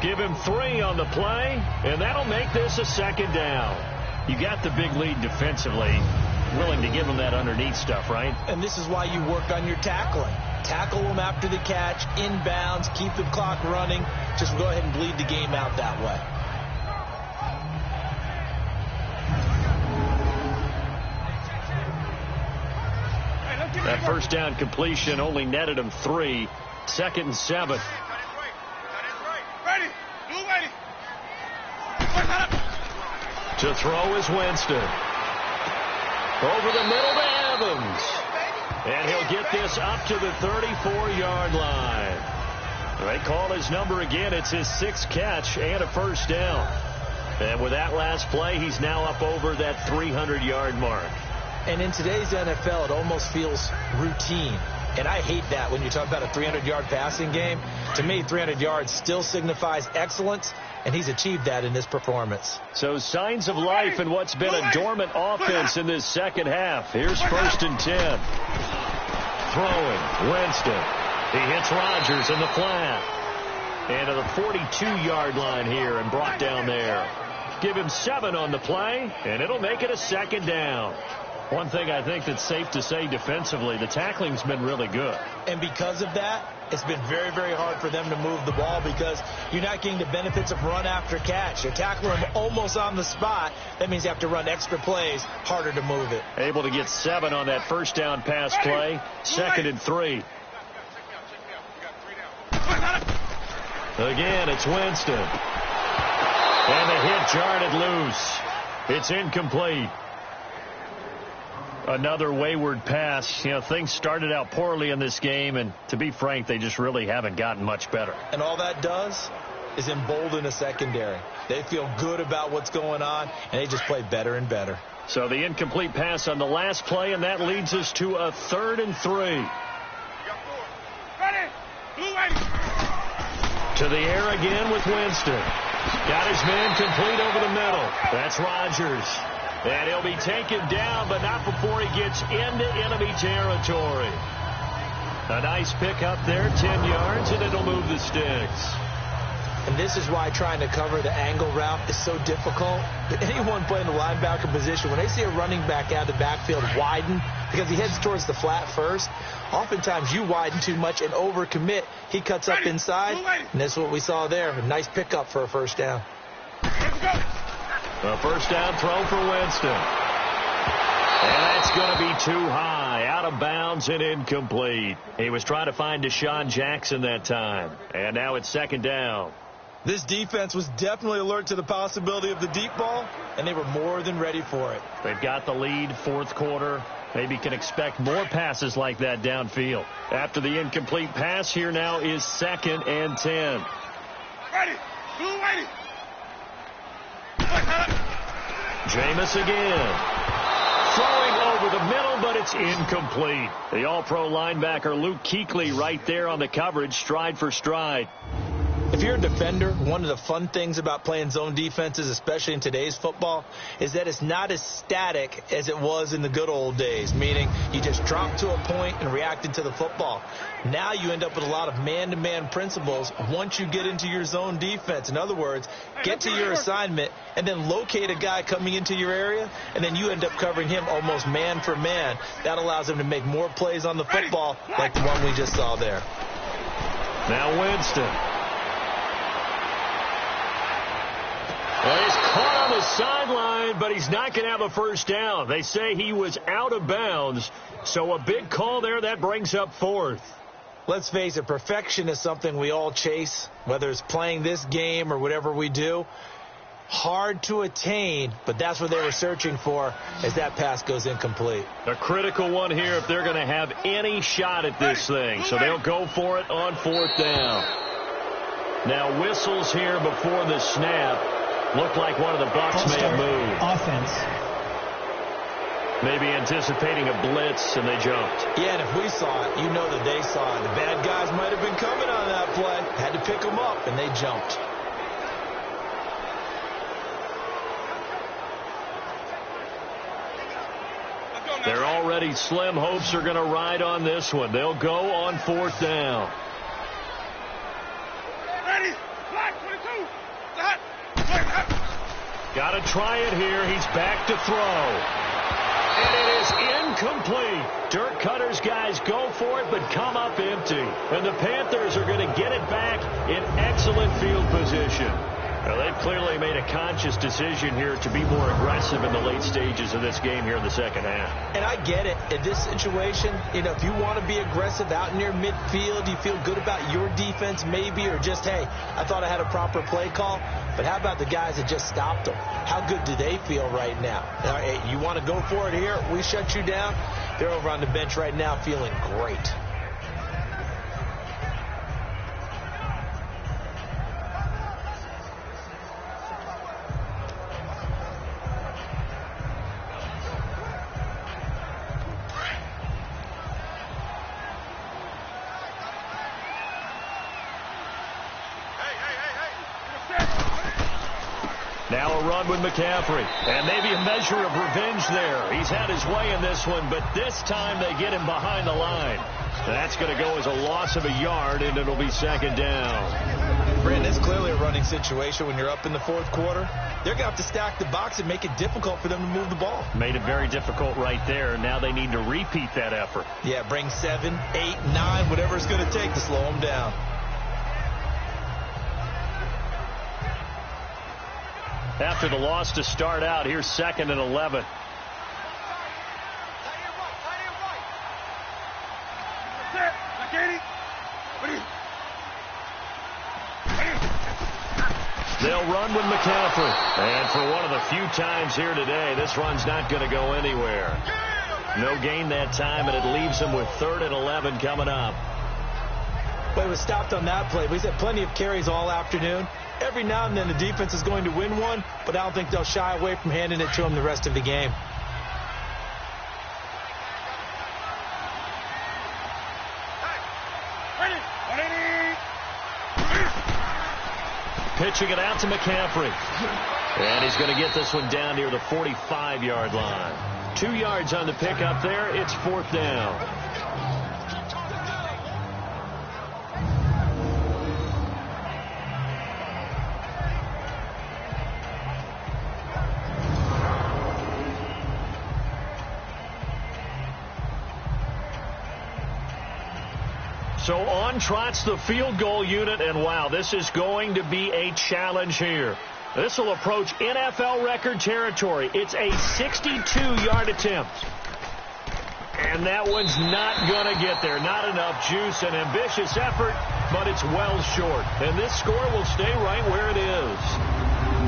Give him 3 on the play, and that'll make this a 2nd down. You got the big lead defensively. Willing to give them that underneath stuff, right? And this is why you work on your tackling. Tackle them after the catch, inbounds, keep the clock running. Just go ahead and bleed the game out that way. That first down completion only netted him 3. 2nd and 7. Ready. Blue ready. To throw is Winston. Over the middle to Evans. And he'll get this up to the 34-yard line. They call his number again. It's his 6th catch and a first down. And with that last play, he's now up over that 300-yard mark. And in today's NFL, it almost feels routine. And I hate that when you talk about a 300-yard passing game. To me, 300 yards still signifies excellence, and he's achieved that in this performance. So signs of life in what's been a dormant offense in this second half. Here's 1st and 10. Throwing, Winston. He hits Rodgers in the flat. And to the 42-yard line here and brought down there. Give him 7 on the play, and it'll make it a 2nd down. One thing I think that's safe to say defensively, the tackling's been really good. And because of that, it's been very, very hard for them to move the ball because you're not getting the benefits of run after catch. You're tackling them almost on the spot. That means you have to run extra plays, harder to move it. Able to get 7 on that first down pass play. 2nd and 3. Again, it's Winston. And the hit jarred it loose. It's incomplete. Another wayward pass. You know, things started out poorly in this game, and to be frank, they just really haven't gotten much better. And all that does is embolden a secondary. They feel good about what's going on, and they just play better and better. So the incomplete pass on the last play, and that leads us to a 3rd and 3. Ready. Blue ready. To the air again with Winston. Got his man complete over the middle. That's Rodgers. And he'll be taken down, but not before he gets into enemy territory. A nice pickup there, 10 yards, and it'll move the sticks. And this is why trying to cover the angle route is so difficult. Anyone playing the linebacker position, when they see a running back out of the backfield widen, because he heads towards the flat first, oftentimes you widen too much and overcommit. He cuts up inside, and that's what we saw there. A nice pickup for a first down. Let's go. A first down throw for Winston. And that's going to be too high, out of bounds and incomplete. He was trying to find Deshaun Jackson that time. And now it's 2nd down. This defense was definitely alert to the possibility of the deep ball, and they were more than ready for it. They've got the lead, 4th quarter. Maybe can expect more passes like that downfield. After the incomplete pass, here now is 2nd and 10. Ready. Blue ready. Jameis again. Throwing over the middle, but it's incomplete. The all-pro linebacker Luke Kuechly right there on the coverage, stride for stride. If you're a defender, one of the fun things about playing zone defenses, especially in today's football, is that it's not as static as it was in the good old days, meaning you just drop to a point and reacted to the football. Now you end up with a lot of man-to-man principles once you get into your zone defense. In other words, get to your assignment and then locate a guy coming into your area, and then you end up covering him almost man for man. That allows him to make more plays on the football like the one we just saw there. Now Winston. Well, he's caught on the sideline, but he's not going to have a first down. They say he was out of bounds, so a big call there. That brings up 4th. Let's face it, perfection is something we all chase, whether it's playing this game or whatever we do. Hard to attain, but that's what they were searching for as that pass goes incomplete. A critical one here if they're going to have any shot at this thing, so they'll go for it on 4th down. Now whistles here before the snap. Looked like one of the Bucs may have moved. Offense. Maybe anticipating a blitz, and they jumped. Yeah, and if we saw it, you know that they saw it. The bad guys might have been coming on that play. Had to pick them up, and they jumped. They're already slim hopes are going to ride on this one. They'll go on 4th down. Ready. Black 22. Got to try it here. He's back to throw. And it is incomplete. Dirk Cutter's guys go for it, but come up empty. And the Panthers are going to get it back in excellent field position. Well, they've clearly made a conscious decision here to be more aggressive in the late stages of this game here in the second half. And I get it. In this situation, if you want to be aggressive out near midfield, you feel good about your defense maybe, or just, hey, I thought I had a proper play call. But how about the guys that just stopped them? How good do they feel right now? Hey, you want to go for it here? We shut you down. They're over on the bench right now feeling great. Now a run with McCaffrey, and maybe a measure of revenge there. He's had his way in this one, but this time they get him behind the line. That's going to go as a loss of a yard, and it'll be second down. Brandon, it's clearly a running situation when you're up in the fourth quarter. They're going to have to stack the box and make it difficult for them to move the ball. Made it very difficult right there. Now they need to repeat that effort. Yeah, bring 7, 8, 9, whatever it's going to take to slow them down. After the loss to start out, here's 2nd and 11. They'll run with McCaffrey. And for one of the few times here today, this run's not going to go anywhere. No gain that time, and it leaves them with 3rd and 11 coming up. Well, he was stopped on that play, but he's had plenty of carries all afternoon. Every now and then the defense is going to win one, but I don't think they'll shy away from handing it to him the rest of the game. Pitching it out to McCaffrey. And he's going to get this one down near the 45-yard line. 2 yards on the pickup there. It's 4th down. So on trots the field goal unit, and wow, this is going to be a challenge here. This will approach NFL record territory. It's a 62-yard attempt. And that one's not going to get there. Not enough juice, an ambitious effort, but it's well short. And this score will stay right where it is.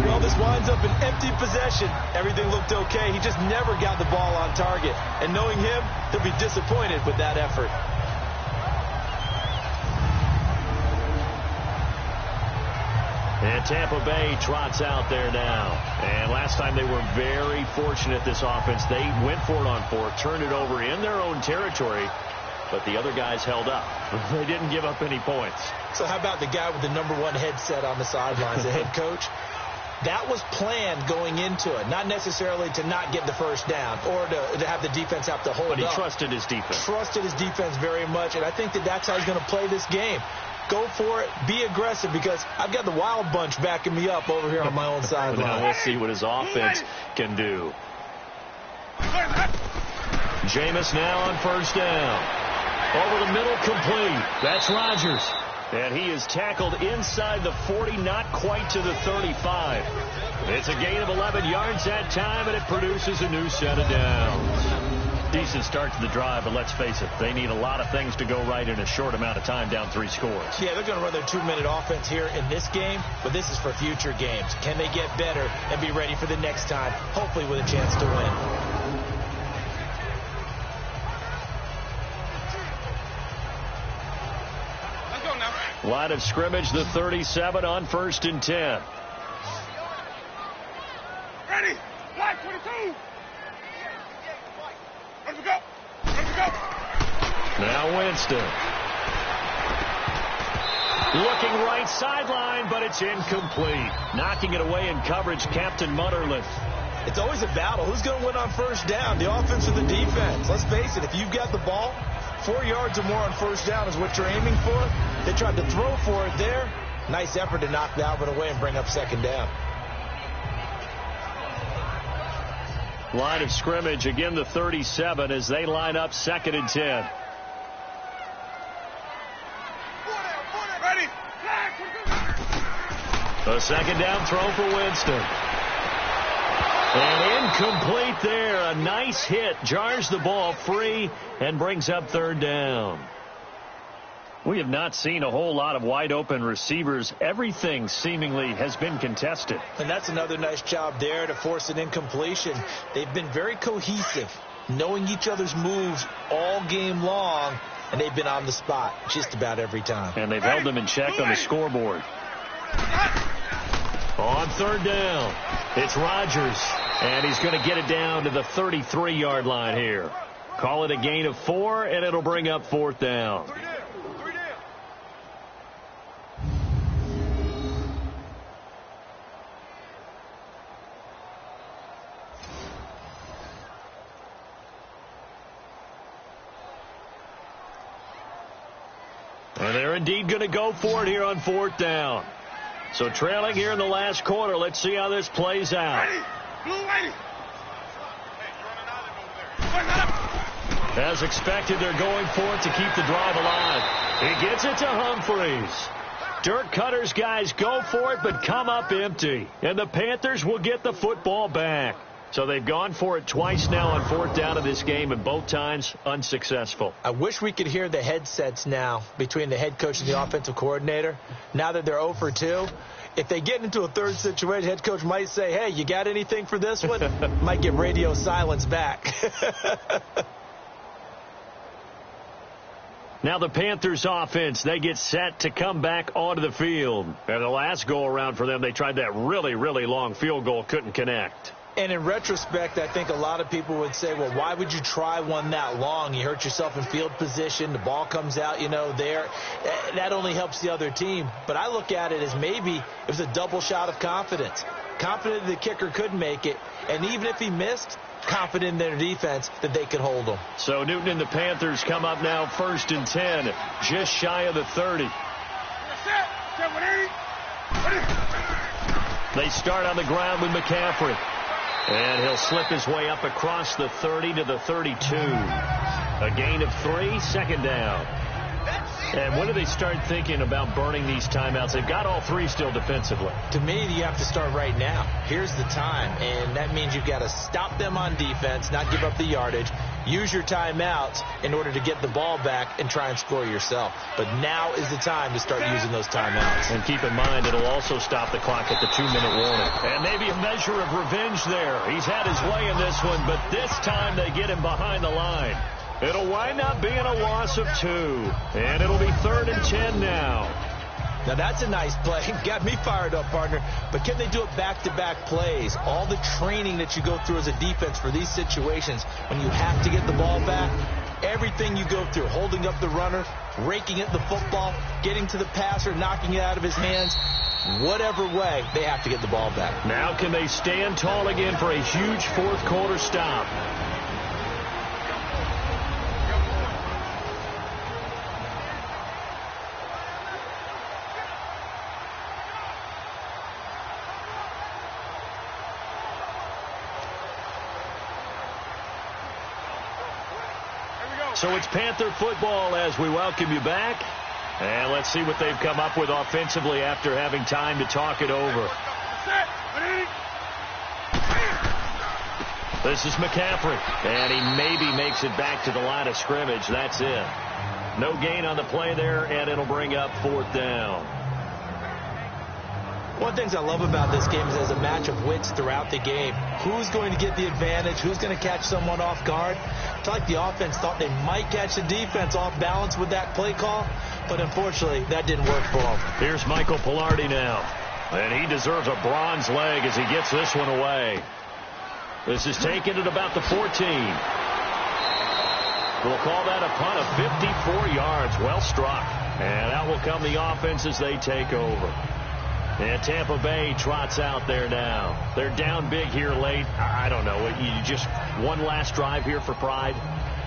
Well, this winds up an empty possession. Everything looked okay. He just never got the ball on target. And knowing him, he'll be disappointed with that effort. And Tampa Bay trots out there now. And last time they were very fortunate, this offense. They went for it on 4th, turned it over in their own territory, but the other guys held up. They didn't give up any points. So how about the guy with the #1 headset on the sidelines, the head coach? That was planned going into it, not necessarily to not get the first down or to have the defense have to hold up. But he trusted his defense. Trusted his defense very much, and I think that's how he's going to play this game. Go for it. Be aggressive, because I've got the wild bunch backing me up over here on my own sideline. Now we'll see what his offense can do. Jameis now on 1st down. Over the middle, complete. That's Rodgers. And he is tackled inside the 40, not quite to the 35. It's a gain of 11 yards that time, and it produces a new set of downs. Decent start to the drive, but let's face it, they need a lot of things to go right in a short amount of time, down 3 scores. Yeah, they're going to run their 2-minute offense here in this game, but this is for future games. Can they get better and be ready for the next time, hopefully with a chance to win? Let's go now. Line of scrimmage, the 37 on 1st and 10. Ready? Black 22. Let's go. Let's go. Now Winston. Looking right sideline, but it's incomplete. Knocking it away in coverage, Captain Mutterland. It's always a battle. Who's going to win on 1st down, the offense or the defense? Let's face it, if you've got the ball, 4 yards or more on 1st down is what you're aiming for. They tried to throw for it there. Nice effort to knock that one away and bring up 2nd down. Line of scrimmage, again the 37 as they line up 2nd and 10. Ready. A 2nd down throw for Winston. And incomplete there. A nice hit. Jars the ball free and brings up 3rd down. We have not seen a whole lot of wide open receivers. Everything seemingly has been contested. And that's another nice job there to force an incompletion. They've been very cohesive, knowing each other's moves all game long, and they've been on the spot just about every time. And they've held them in check on the scoreboard. On 3rd down, it's Rodgers, and he's going to get it down to the 33-yard line here. Call it a gain of 4, and it'll bring up 4th down. And they're indeed going to go for it here on 4th down. So trailing here in the last quarter. Let's see how this plays out. As expected, they're going for it to keep the drive alive. He gets it to Humphreys. Dirk Cutter's guys go for it, but come up empty. And the Panthers will get the football back. So they've gone for it twice now on 4th down of this game, and both times unsuccessful. I wish we could hear the headsets now between the head coach and the offensive coordinator. Now that they're 0 for 2, if they get into a 3rd situation, head coach might say, hey, you got anything for this one? Might get radio silence back. Now the Panthers offense, they get set to come back onto the field. And the last go-around for them, they tried that really, really long field goal, couldn't connect. And in retrospect, I think a lot of people would say, well, why would you try one that long? You hurt yourself in field position. The ball comes out, there. That only helps the other team. But I look at it as maybe it was a double shot of confidence. Confident the kicker could make it. And even if he missed, confident in their defense that they could hold him. So Newton and the Panthers come up now 1st and 10, just shy of the 30. They start on the ground with McCaffrey. And he'll slip his way up across the 30 to the 32. A gain of 3, 2nd down. And when do they start thinking about burning these timeouts? They've got all 3 still defensively. To me, you have to start right now. Here's the time, and that means you've got to stop them on defense, not give up the yardage, use your timeouts in order to get the ball back and try and score yourself. But now is the time to start using those timeouts. And keep in mind, it'll also stop the clock at the 2-minute warning. And maybe a measure of revenge there. He's had his way in this one, but this time they get him behind the line. It'll wind up being a loss of 2. And it'll be 3rd and 10 now. Now that's a nice play. Got me fired up, partner. But can they do it back-to-back plays? All the training that you go through as a defense for these situations, when you have to get the ball back, everything you go through, holding up the runner, raking at the football, getting to the passer, knocking it out of his hands, whatever way, they have to get the ball back. Now can they stand tall again for a huge 4th quarter stop? So it's Panther football as we welcome you back. And let's see what they've come up with offensively after having time to talk it over. This is McCaffrey. And he maybe makes it back to the line of scrimmage. That's it. No gain on the play there, and it'll bring up 4th down. One of the things I love about this game is there's a match of wits throughout the game. Who's going to get the advantage? Who's going to catch someone off guard? I feel like the offense thought they might catch the defense off balance with that play call, but unfortunately, that didn't work for them. Here's Michael Pilardi now, and he deserves a bronze leg as he gets this one away. This is taken at about the 14. We'll call that a punt of 54 yards. Well struck. And out will come the offense as they take over. And Tampa Bay trots out there now. They're down big here late. I don't know. You just one last drive here for pride?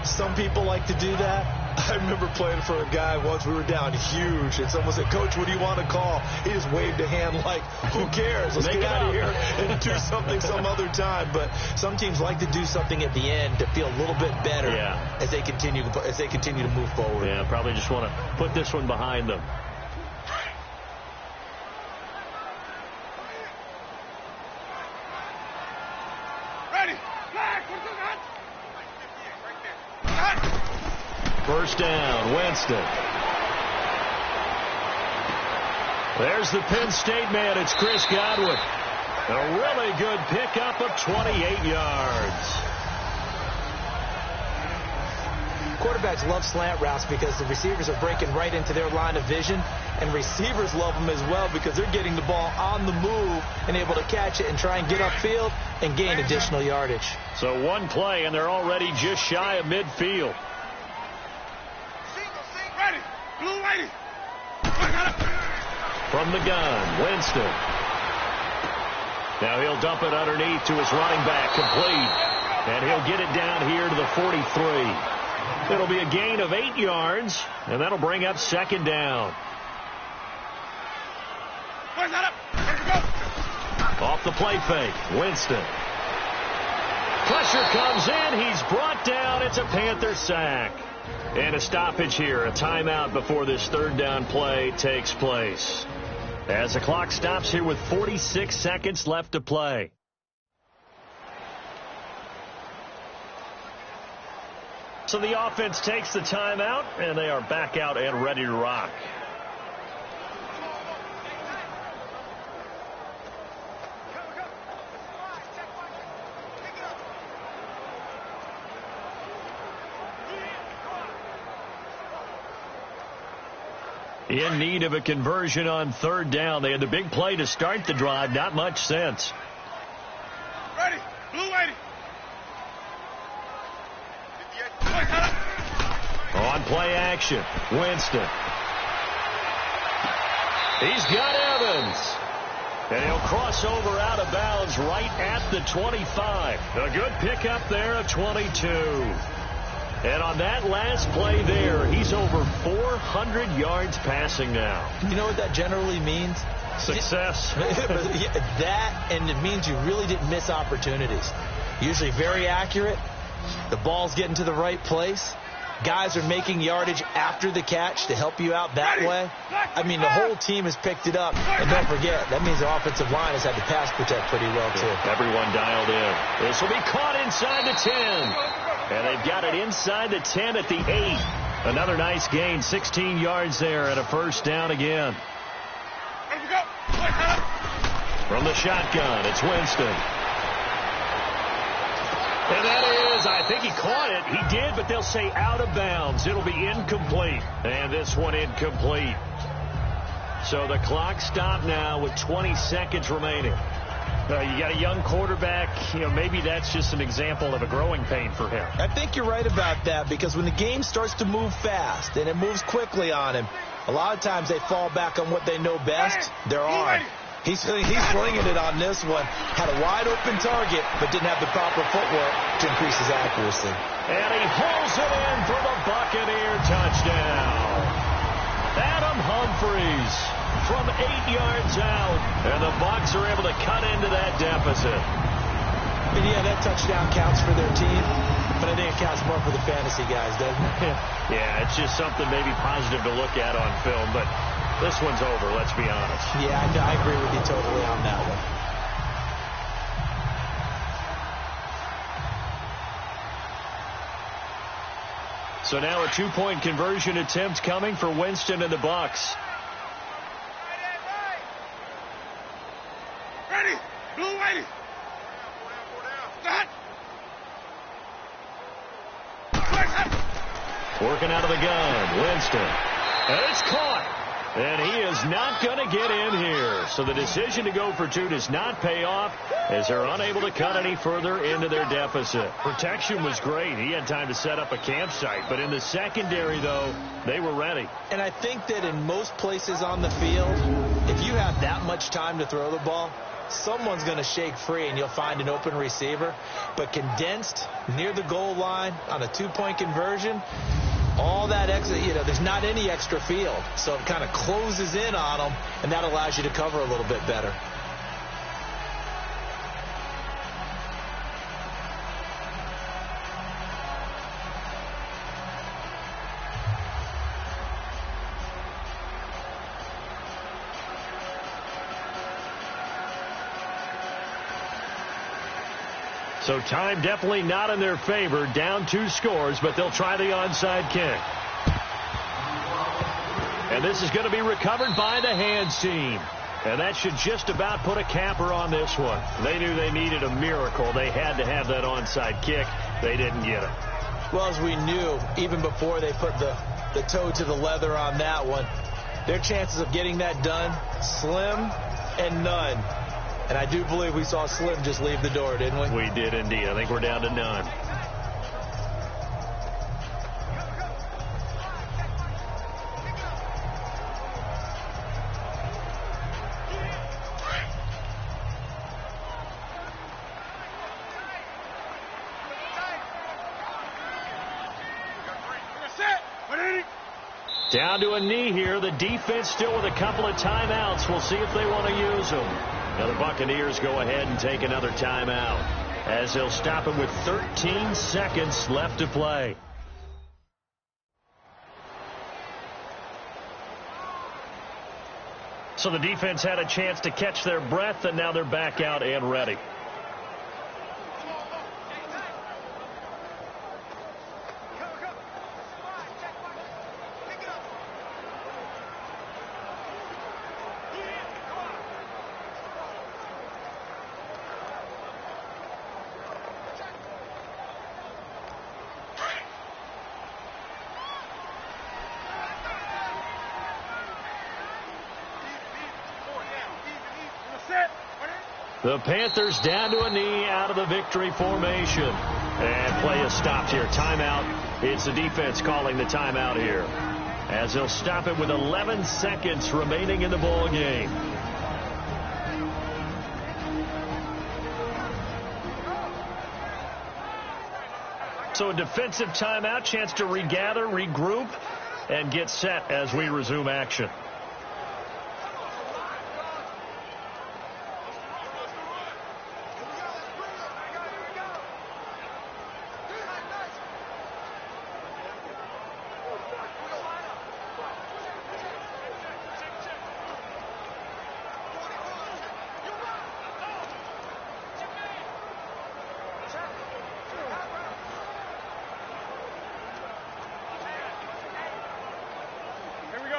Some people like to do that. I remember playing for a guy once. We were down huge, and someone said, "Coach, what do you want to call?" He just waved a hand like, "Who cares? Let's get out of here and do something some other time." But some teams like to do something at the end to feel a little bit better as they continue to move forward. Yeah, probably just want to put this one behind them. First down, Winston. There's the Penn State man. It's Chris Godwin. A really good pickup of 28 yards. Quarterbacks love slant routes because the receivers are breaking right into their line of vision, and receivers love them as well because they're getting the ball on the move and able to catch it and try and get upfield and gain additional yardage. So one play, and they're already just shy of midfield. From the gun, Winston. Now he'll dump it underneath to his running back, complete. And he'll get it down here to the 43. It'll be a gain of 8 yards, and that'll bring up second down. Off the play fake, Winston. Pressure comes in. He's brought down. It's a Panther sack. And a stoppage here, a timeout before this third down play takes place. As the clock stops here with 46 seconds left to play. So the offense takes the timeout, and they are back out and ready to rock. In need of a conversion on third down. They had the big play to start the drive. Not much sense. Ready. Blue 80. On play action, Winston. He's got Evans. And he'll cross over out of bounds right at the 25. A good pickup there of 22. And on that last play there, he's over 400 yards passing now. You know what that generally means? Success. That, and it means you really didn't miss opportunities. Usually very accurate. The ball's getting to the right place. Guys are making yardage after the catch to help you out that way. I mean, the whole team has picked it up. And don't forget, that means the offensive line has had to pass protect pretty well, too. Everyone dialed in. This will be caught inside the 10. And they've got it inside the 10 at the 8. Another nice gain, 16 yards there, and a first down again. From the shotgun, it's Winston. And that is, I think he caught it. He did, but they'll say out of bounds. It'll be incomplete. And this one incomplete. So the clock stopped now with 20 seconds remaining. You got a young quarterback, maybe that's just an example of a growing pain for him. I think you're right about that, because when the game starts to move fast and it moves quickly on him, a lot of times they fall back on what they know best, their arm. He's slinging it on this one. Had a wide open target, but didn't have the proper footwork to increase his accuracy. And he pulls it in for the Buccaneer touchdown. Adam Humphries from 8 yards out, and the Bucs are able to cut into that deficit. And yeah, that touchdown counts for their team, but I think it counts more for the fantasy guys, doesn't it? Yeah, it's just something maybe positive to look at on film, but this one's over, let's be honest. Yeah, I agree with you totally on that one. So now a two-point conversion attempt coming for Winston and the Bucs. Ready. Blue 80. Working out of the gun, Winston. And it's caught. And he is not going to get in here. So the decision to go for two does not pay off as they're unable to cut any further into their deficit. Protection was great. He had time to set up a campsite. But in the secondary, though, they were ready. And I think that in most places on the field, if you have that much time to throw the ball, someone's going to shake free and you'll find an open receiver. But condensed near the goal line on a two-point conversion, all that extra, there's not any extra field. So it kind of closes in on them, and that allows you to cover a little bit better. So time definitely not in their favor. Down 2 scores, but they'll try the onside kick. And this is going to be recovered by the hands team. And that should just about put a capper on this one. They knew they needed a miracle. They had to have that onside kick. They didn't get it. Well, as we knew, even before they put the toe to the leather on that one, their chances of getting that done, slim and none. And I do believe we saw Slim just leave the door, didn't we? We did indeed. I think we're down to none. Down to a knee here. The defense still with a couple of timeouts. We'll see if they want to use them. Now the Buccaneers go ahead and take another timeout as they'll stop it with 13 seconds left to play. So the defense had a chance to catch their breath, and now they're back out and ready. The Panthers down to a knee out of the victory formation. And play is stopped here. Timeout. It's the defense calling the timeout here, as they'll stop it with 11 seconds remaining in the ball game. So a defensive timeout, chance to regather, regroup, and get set as we resume action.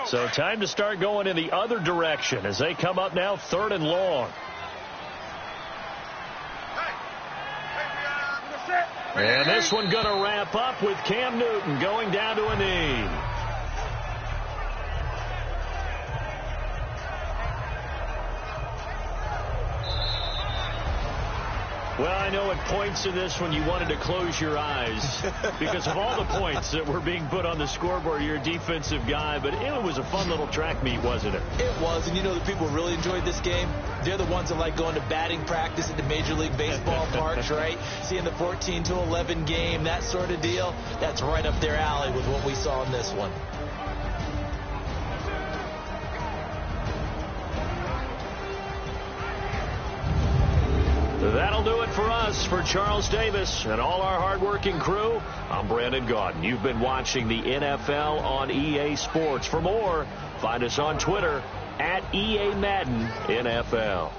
So time to start going in the other direction as they come up now 3rd and long. And this one going to wrap up with Cam Newton going down to a knee. Well, I know at points in this one you wanted to close your eyes because of all the points that were being put on the scoreboard. You're a defensive guy, but it was a fun little track meet, wasn't it? It was, and you know the people who really enjoyed this game? They're the ones that like going to batting practice at the Major League Baseball parks, right? Seeing the 14-11 game, that sort of deal. That's right up their alley with what we saw in this one. That'll do it for us. For Charles Davis and all our hardworking crew, I'm Brandon Gaudin. You've been watching the NFL on EA Sports. For more, find us on Twitter at EA Madden NFL.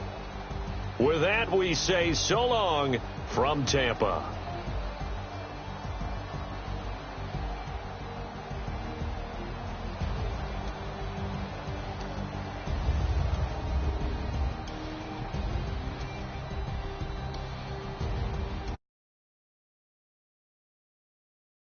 With that, we say so long from Tampa.